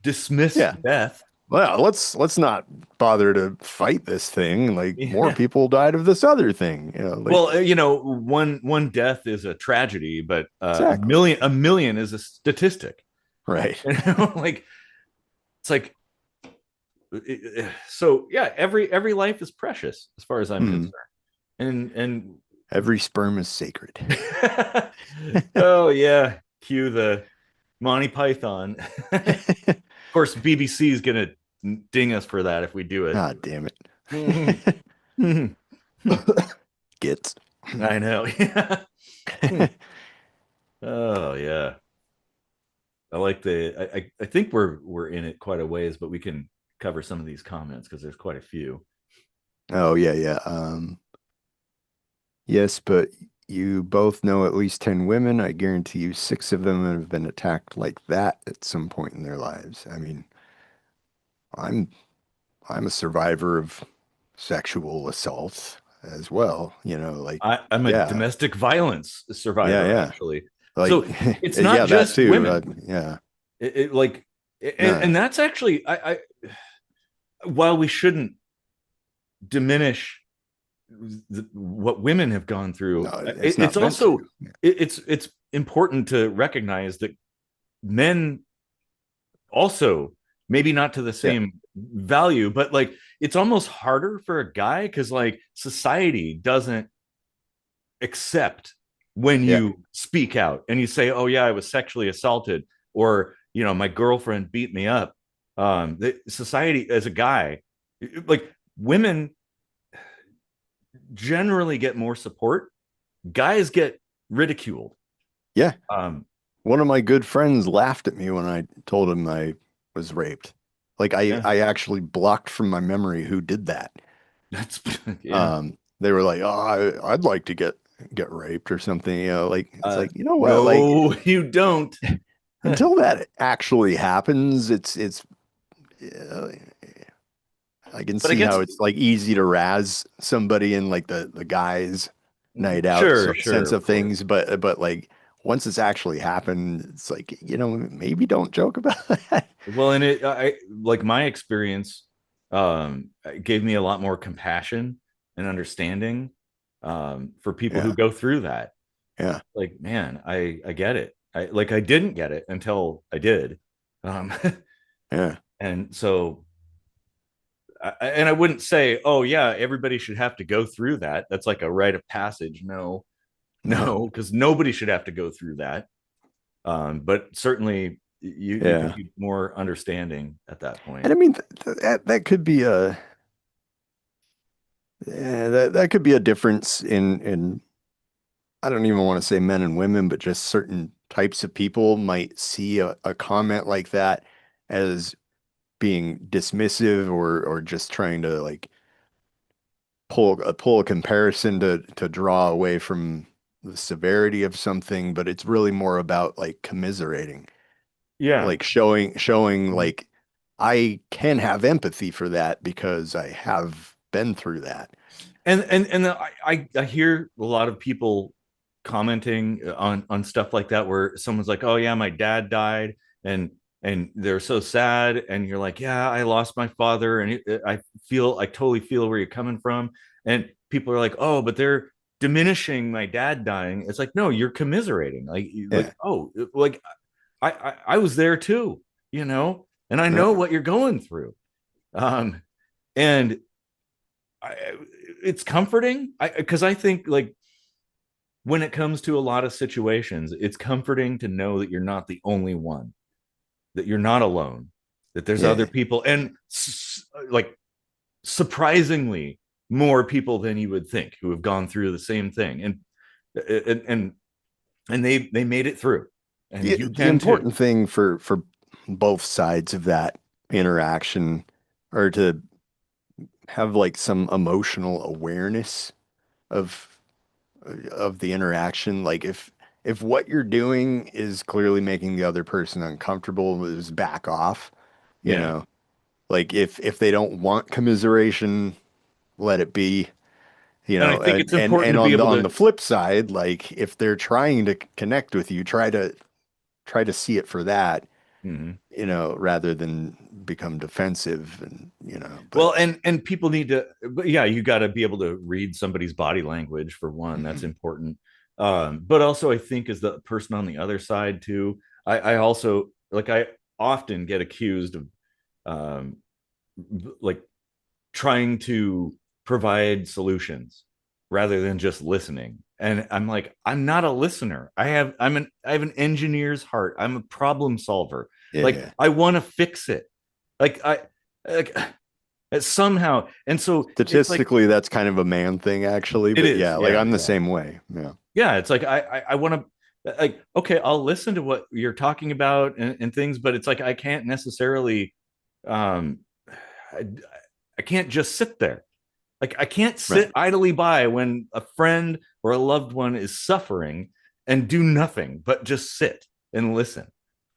dismiss
yeah.
death.
Well, let's not bother to fight this thing. Like more
Yeah.
people died of this other thing. Like
Well, one death is a tragedy, but
exactly.
a million is a statistic.
Right.
Like it's like so yeah. Every life is precious as far as I'm
Hmm.
concerned, and
Every sperm is sacred.
oh yeah, cue the Monty Python. Of course, BBC is gonna ding us for that if we do it.
Ah, damn
Mhm.
it.
Mhm.
Gets.
I know. Oh yeah. I like I think we're in it quite a ways, but we can cover some of these comments because there's quite a few.
Oh yeah, yeah. Yes, but you both know at least 10 women. I guarantee you six of them have been attacked like that at some point in their lives. I mean, I'm I'm a survivor of sexual assault as well, like
I'm a
yeah,
domestic violence
yeah,
survivor,
yeah.
actually.
Like
So it's not
yeah, that
just
too.
women.
Yeah.
Like,
No,
and that's actually, while we shouldn't diminish what women have gone
no,
through,
it's
it's
not meant to.
also it's important to recognize that men also, maybe not to the
Yeah,
same value, but like it's almost harder for a guy because like society doesn't accept when
yeah,
you speak out and you say, oh yeah, I was sexually assaulted, or my girlfriend beat me up. The society, as a guy, like, women generally get more support, guys get ridiculed.
yeah.
um
One of my good friends laughed at me when I told him I was raped. Like
yeah,
I actually blocked from my memory who did that.
that's yeah.
They were like, "Oh, I'd like to get raped or something," like it's like, you know what? Like
No, you don't.
until that actually happens, it's uh, I can
But
see how
against,
it's like easy to razz somebody in like the guys night out
sure,
sort of
sure,
sense
of
of
course.
things, but like once it's actually happened, it's like, maybe don't joke about that.
Well, and I like my experience gave me a lot more compassion and understanding for people who
Yeah,
go through that.
yeah,
Like, man, I get it. I didn't get it until I did. Um,
yeah.
and so, and I wouldn't say, oh yeah, everybody should have to go through that. That's like a rite of passage. No,
No,
no, because nobody should have to go through that. But certainly you could
yeah.
be more understanding at that
And
point.
I mean that could be a yeah, that could be a difference in I don't even want to say men and women, but just certain types of people might see a comment like that as being dismissive or just trying to like pull a comparison to draw away from the severity of something, but it's really more about like commiserating,
Yeah.
like showing like I can have empathy for that because I have been through that.
And I hear a lot of people commenting on stuff like that where someone's like, oh yeah, my dad died, and they're so sad, and you're like, yeah, I lost my father, and I totally feel where you're coming from. And people are like, oh, but they're diminishing my dad dying. It's like, no, you're commiserating,
Yeah.
oh, like I was there too, and I
No.
know what you're going through. um and I, it's comforting, because I think, like, when it comes to a lot of situations, it's comforting to know that you're not the only one, that you're not alone, that there's other
Yeah.
people, and like, surprisingly more people than you would think who have gone through the same thing, and and they made it through, and you
The
can too.
important thing for both sides of that interaction are to have like some emotional awareness of of the interaction. Like if what you're doing is clearly making the other person uncomfortable, is back off, you
Yeah,
know. Like if they don't want commiseration, let it be,
and I think it's important
and
to be able
on
to.
the flip side, like if they're trying to connect with you, try to see it for that,
Mhm.
rather than become defensive and, but
Well, and people need to, but yeah, you got to be able to read somebody's body language, for one. That's
mhm.
important. But also, I think, as the person on the other side too, I also, like, I often get accused of um, like, trying to provide solutions rather than just listening. And I'm like, I'm not a listener. I have an engineer's heart. I'm a problem solver. Like,
Yeah.
I want to fix it. Like, like somehow. And so it's like,
Statistically, that's kind of a man thing, actually.
it
But
is.
yeah, like
Yeah,
I'm the
yeah.
same way. Yeah.
Yeah, it's like I want to. Like, okay, I'll listen to what you're talking about and things, but it's like I can't necessarily, um, I, I can't just sit there. Like, I can't
Right.
sit idly by when a friend or a loved one is suffering and do nothing but just sit and listen.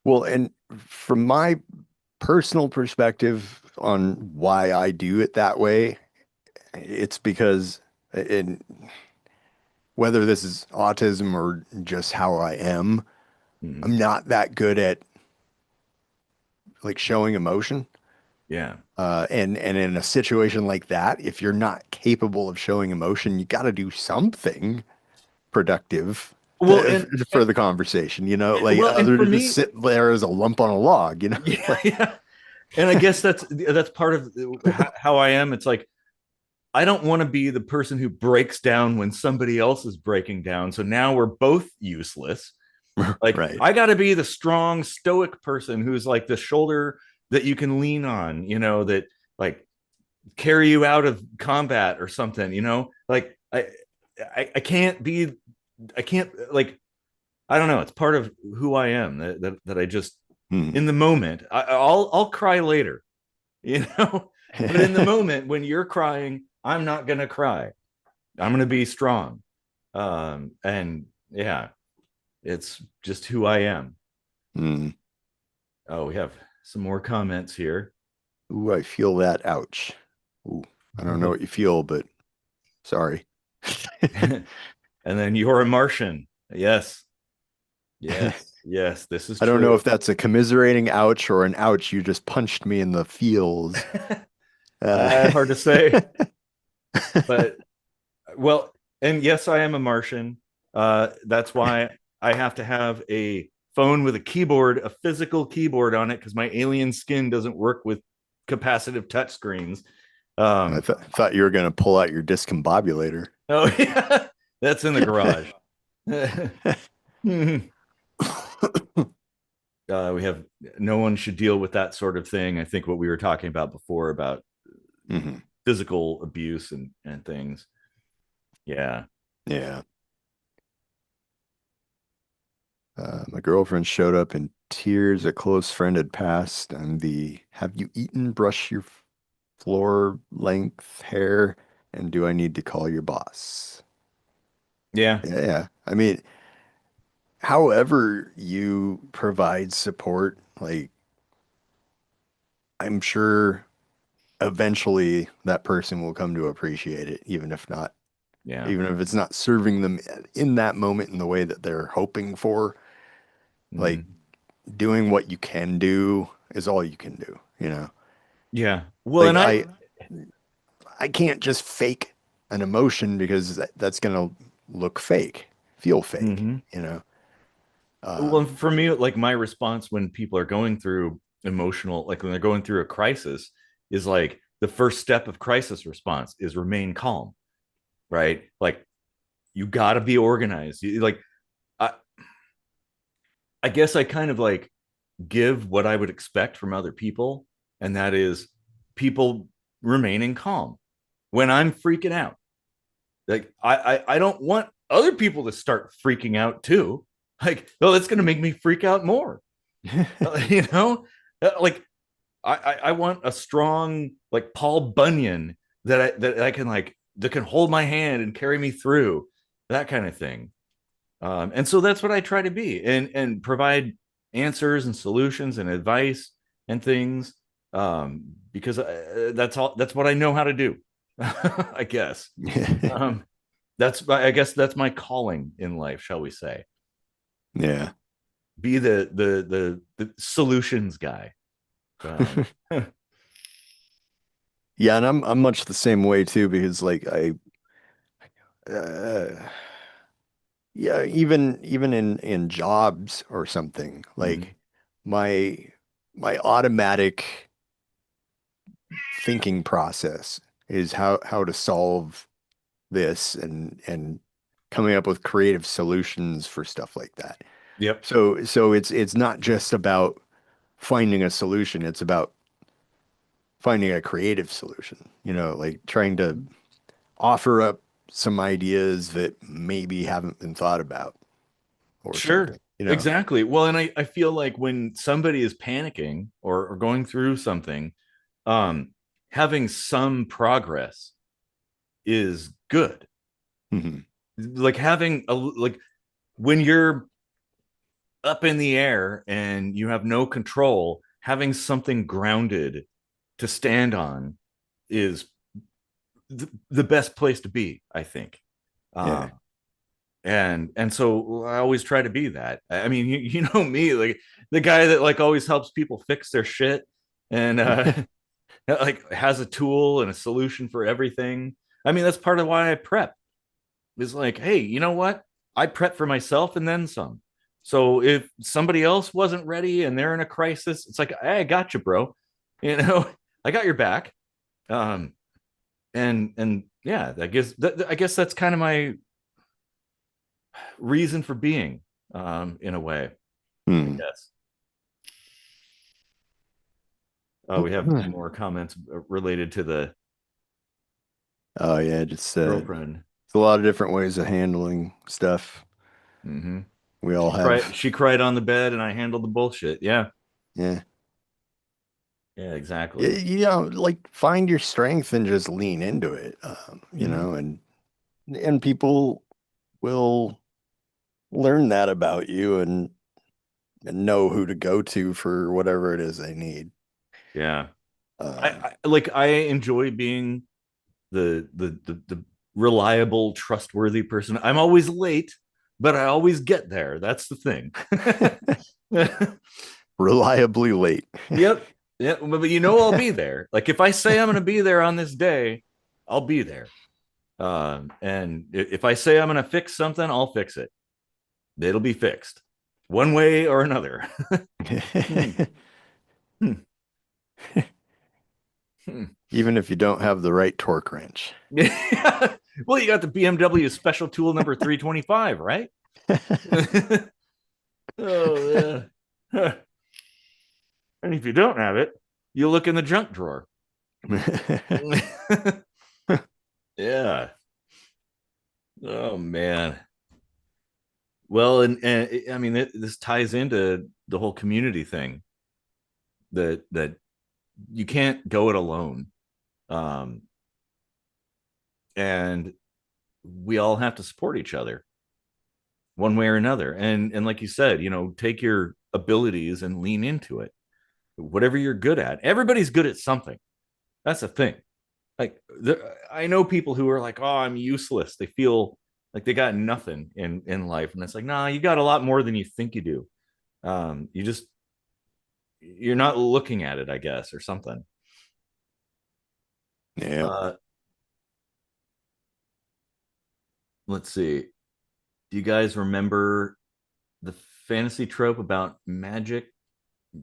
Well, and from my personal perspective on why I do it that way, it's because in whether this is autism or just how I am,
Mhm.
I'm not that good at like showing emotion.
Yeah.
And in a situation like that, if you're not capable of showing emotion, you got to do something productive
Well, and,
for the conversation, like
well, and
other
for
to just
me,
sit there as a lump on a log,
yeah,
like
yeah. And I guess that's part of how I am. It's like I don't want to be the person who breaks down when somebody else is breaking down. So now we're both useless. Like,
right.
I got to be the strong, stoic person who's like the shoulder that you can lean on, that like carry you out of combat or something, like I can't be, I can't, like, I don't know. It's part of who I am that I just,
Hmm.
in the moment, I'll cry later, but in the moment when you're crying, I'm not going to cry. I'm going to be strong. And yeah, it's just who I am.
Hmm.
Oh, we have some more comments here.
Ooh, I feel that. Ouch. Ooh, I don't know
And
what you feel, but sorry.
then you're a Martian. Yes. Yes. Yes. This is
I don't know
true.
if that's a commiserating ouch or an ouch. You just punched me in the feels. Uh,
Hard to say. But, well, and yes, I am a Martian. That's why I have to have a phone with a keyboard, a physical keyboard on it, because my alien skin doesn't work with capacitive touchscreens.
I
Um,
thought you were going to pull out your discombobulator.
oh, yeah, that's in the garage. We have no one should deal with that sort of thing. I think what we were talking about before about
Hmm.
physical abuse and things. Yeah.
Yeah. My girlfriend showed up in tears. A close friend had passed. I'm the have you eaten, brush your floor length hair, and do I need to call your boss?
Yeah.
Yeah, yeah. I mean, however you provide support, like I'm sure eventually that person will come to appreciate it,
Yeah.
even if it's not serving them in that moment in the way that they're hoping for. Like
Hmm.
doing what you can do is all you can do.
Yeah. Well,
Like
and
I can't just fake an emotion because that's gonna look fake, feel fake,
mhm.
you know.
Well,
Um,
for me, like, my response when people are going through emotional, like when they're going through a crisis, is like the first step of crisis response is remain calm, right? Like, you got to be organized. Like, I, I guess I kind of like give what I would expect from other people, and that is people remaining calm when I'm freaking out. Like, I don't want other people to start freaking out too. Like, oh, that's going to make me freak out more. You know, like I want a strong like Paul Bunyan that I can like that can hold my hand and carry me through that kind of thing. And so that's what I try to be and provide answers and solutions and advice and things, because that's what I know how to do. I guess. Um, I guess that's my calling in life, shall we say?
yeah.
Be the solutions guy. Um,
Yeah, and I'm much the same way too because like I uh yeah, even in jobs or something,
mhm.
like my my automatic thinking process is how to solve this and coming up with creative solutions for stuff like that.
Yep.
So it's not just about finding a solution, it's about finding a creative solution, like trying to offer up some ideas that maybe haven't been thought about or
Sure.
something, you know?
Exactly. Well, and I feel like when somebody is panicking or going through something, um, having some progress is good.
Mhm.
Like having a like when you're up in the air and you have no control, having something grounded to stand on is the best place to be, I think.
Yeah.
Um, and so I always try to be that. I mean, you know me, like the guy that like always helps people fix their shit and like has a tool and a solution for everything. I mean, that's part of why I prep. Is like, hey, you know what? I prep for myself and then some. So if somebody else wasn't ready and they're in a crisis, it's like, hey, I got you, bro. You know, I got your back. Um, and yeah, I guess that's kind of my reason for being, in a way, I
Hmm.
guess. We have more comments related to the
Oh yeah, just
girlfriend.
it's a lot of different ways of handling stuff.
Mm-hmm.
We all have.
She cried on the bed and I handled the bullshit. Yeah.
Yeah.
Yeah,
Yeah,
exactly.
you know, like find your strength and just lean into it. You
Mm-hmm.
know, and people will learn that about you and know who to go to for whatever it is they need.
Yeah.
Um,
I enjoy being the reliable, trustworthy person. I'm always late, but I always get there. That's the thing.
reliably late.
Yep. Yeah, but you know I'll be there. Like if I say I'm going to be there on this day, I'll be there. And if I say I'm going to fix something, I'll fix it. It'll be fixed one way or another. Hmm. Hmm. Hmm.
Even if you don't have the right torque wrench.
Well, you got the BMW special tool number 325, right? Oh, yeah. And if you don't have it, you look in the junk drawer. Yeah. Oh, man. Well, and I mean, this ties into the whole community thing that you can't go it alone. Um, and we all have to support each other one way or another. And like you said, you know, take your abilities and lean into it. Whatever you're good at, everybody's good at something. That's the thing. Like I know people who are like, oh, I'm useless. They feel like they got nothing in life, and it's like, nah, you got a lot more than you think you do. You just you're not looking at it, I guess, or something.
Yeah.
Uh, let's see. Do you guys remember the fantasy trope about magic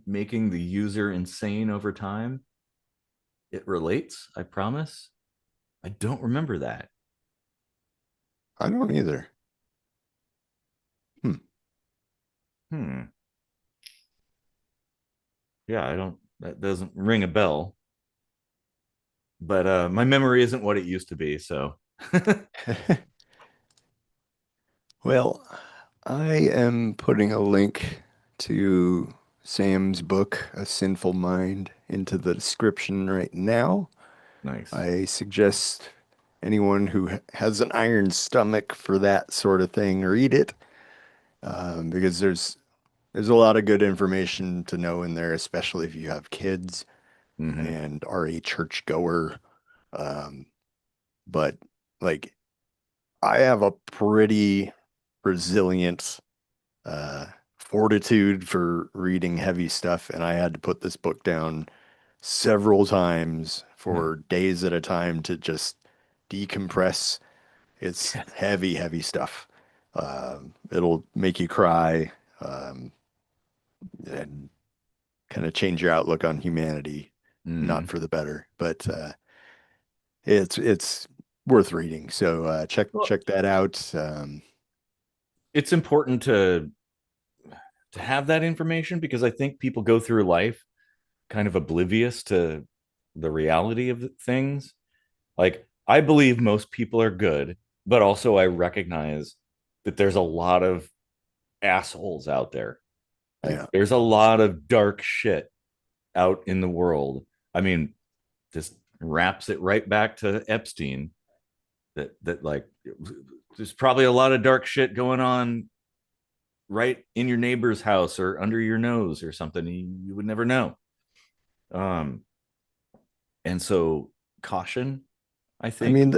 making the user insane over time? It relates, I promise. I don't remember that.
I don't either. Hmm.
Hmm. Yeah, I don't. That doesn't ring a bell. But my memory isn't what it used to be. So
Well, I am putting a link to Sam's book, A Sinful Mind, into the description right now.
nice.
I suggest anyone who has an iron stomach for that sort of thing read it, because there's a lot of good information to know in there, especially if you have kids
Mm-hmm.
and are a churchgoer. Um, but like I have a pretty resilient uh, fortitude for reading heavy stuff, and I had to put this book down several times for days at a time to just decompress. It's heavy, heavy stuff. It'll make you cry, um, and kind of change your outlook on humanity,
Mm-hmm.
not for the better, but it's worth reading. So
Well,
check that out.
it's important to have that information because I think people go through life kind of oblivious to the reality of things. Like I believe most people are good, but also I recognize that there's a lot of assholes out there. Like,
Yeah.
there's a lot of dark shit out in the world. I mean, just wraps it right back to Epstein. That like, there's probably a lot of dark shit going on right in your neighbor's house or under your nose or something. You would never know. Um, and so caution, I
I
think.
mean,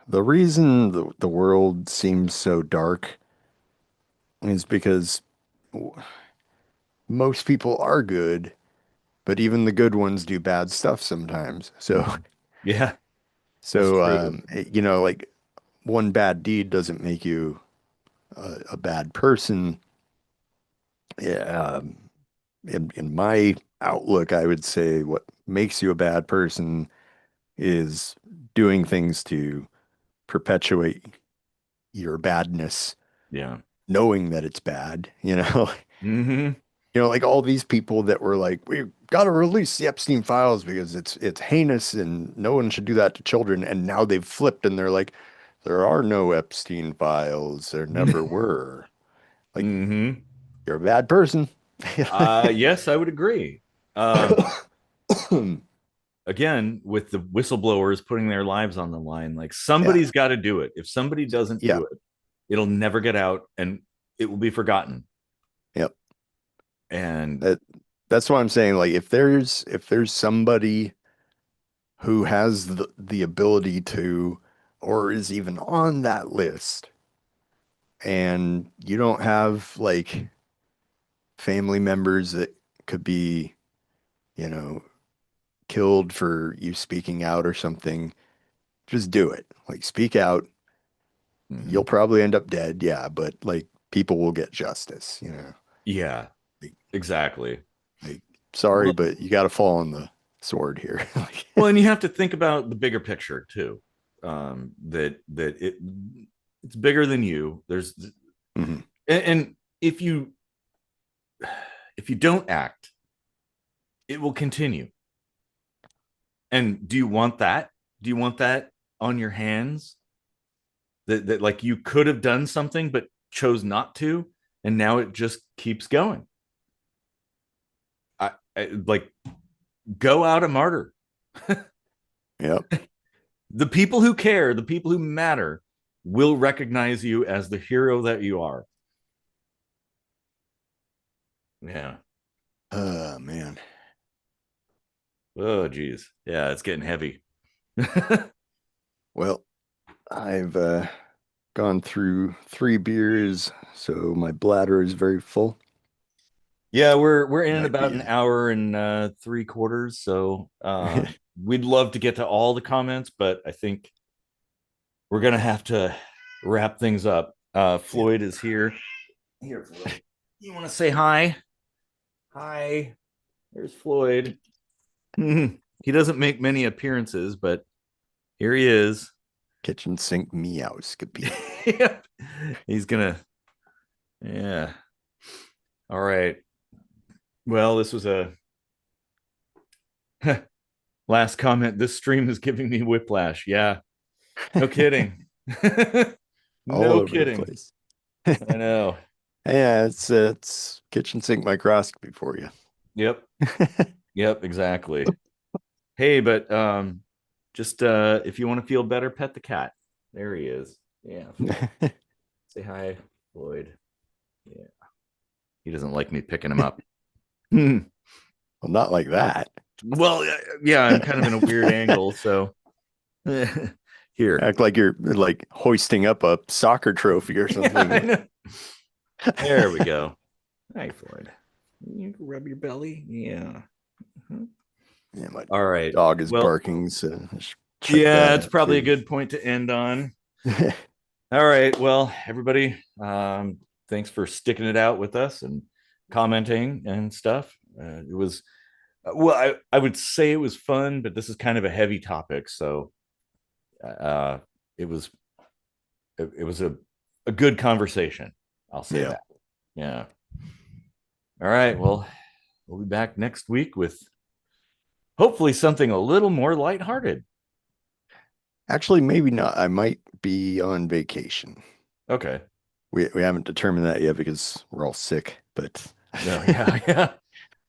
the reason the world seems so dark is because most people are good, but even the good ones do bad stuff sometimes. So,
Mhm. Yeah, that's
so
true.
like one bad deed doesn't make you a bad person. Yeah, in my outlook, I would say what makes you a bad person is doing things to perpetuate your badness,
Yeah.
knowing that it's bad,
Hmm.
like all these people that were like, we've got to release the Epstein files because it's heinous and no one should do that to children. And now they've flipped and they're like, there are no Epstein files. There never were. Like,
Hmm.
you're a bad person.
Yes, I would agree. Um, Again, with the whistleblowers putting their lives on the line, like
Yeah.
somebody's got to do it. If somebody doesn't
Yeah.
do it, it'll never get out and it will be forgotten.
Yep.
And
That that's why I'm saying like if there's somebody who has the ability to or is even on that list and you don't have like family members that could be, you know, killed for you speaking out or something, just do it. Like speak out.
mhm.
You'll probably end up dead, yeah, but like people will get justice.
Yeah,
Like,
exactly.
like sorry,
Well,
but you got to fall on the sword here. Like,
well, and you have to think about the bigger picture too. That it's bigger than you. There's
mhm.
and if you don't act, it will continue. And do you want that? Do you want that on your hands? That like you could have done something but chose not to, and now it just keeps going. I like go out a martyr.
Yep.
The people who care, the people who matter, will recognize you as the hero that you are. Yeah.
Man.
Oh, geez. Yeah, it's getting heavy.
Well, I've gone through 3 beers, so my bladder is very full.
Yeah, we're in
Might
about
be
an hour and 3/4, so we'd love to get to all the comments, but I think we're gonna have to wrap things up.
yeah.
Floyd is here. Here, Floyd. You want to say hi? Hi. There's Floyd. He doesn't make many appearances, but here he is.
Kitchen sink meowscopy.
Yep. He's gonna. Yeah. All right. Well, this was a last comment. This stream is giving me whiplash. Yeah. No kidding.
All
No
over the
kidding.
place.
I know.
Yeah, it's kitchen sink microscopy for you.
Yep. Yep. Exactly. Hey, but just if you want to feel better, pet the cat. There he is. Yeah. Floyd.
Well,
Say hi, Floyd. Yeah. He doesn't like me picking him up. Well,
not like that.
yeah, I'm kind of in a weird angle, so here.
Act like you're like hoisting up a soccer trophy or
Yeah, I
something.
know. There we go. Hi, Floyd. You can rub your belly. Yeah. Mhm.
Yeah, my
All right.
dog is
Well,
barking, so I should check
yeah,
that
it's
out
probably a
too.
good point to end on. All right. Well, everybody, thanks for sticking it out with us and commenting and stuff. It was, well, I would say it was fun, but this is kind of a heavy topic. So uh, it was it was a good conversation. I'll say
Yeah.
that. Yeah. All right. Well, we'll be back next week with hopefully something a little more lighthearted.
Actually, maybe not. I might be on vacation.
Okay.
We haven't determined that yet because we're all sick, but
No, yeah,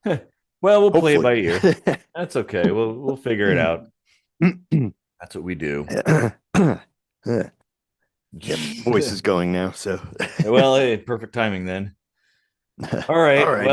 yeah. Well, we'll play it by
hopefully.
ear. That's okay. We'll figure it out. That's what we do.
Yep, voice is going now, so
Well, hey, perfect timing then. All
all
right.
righty.
Well,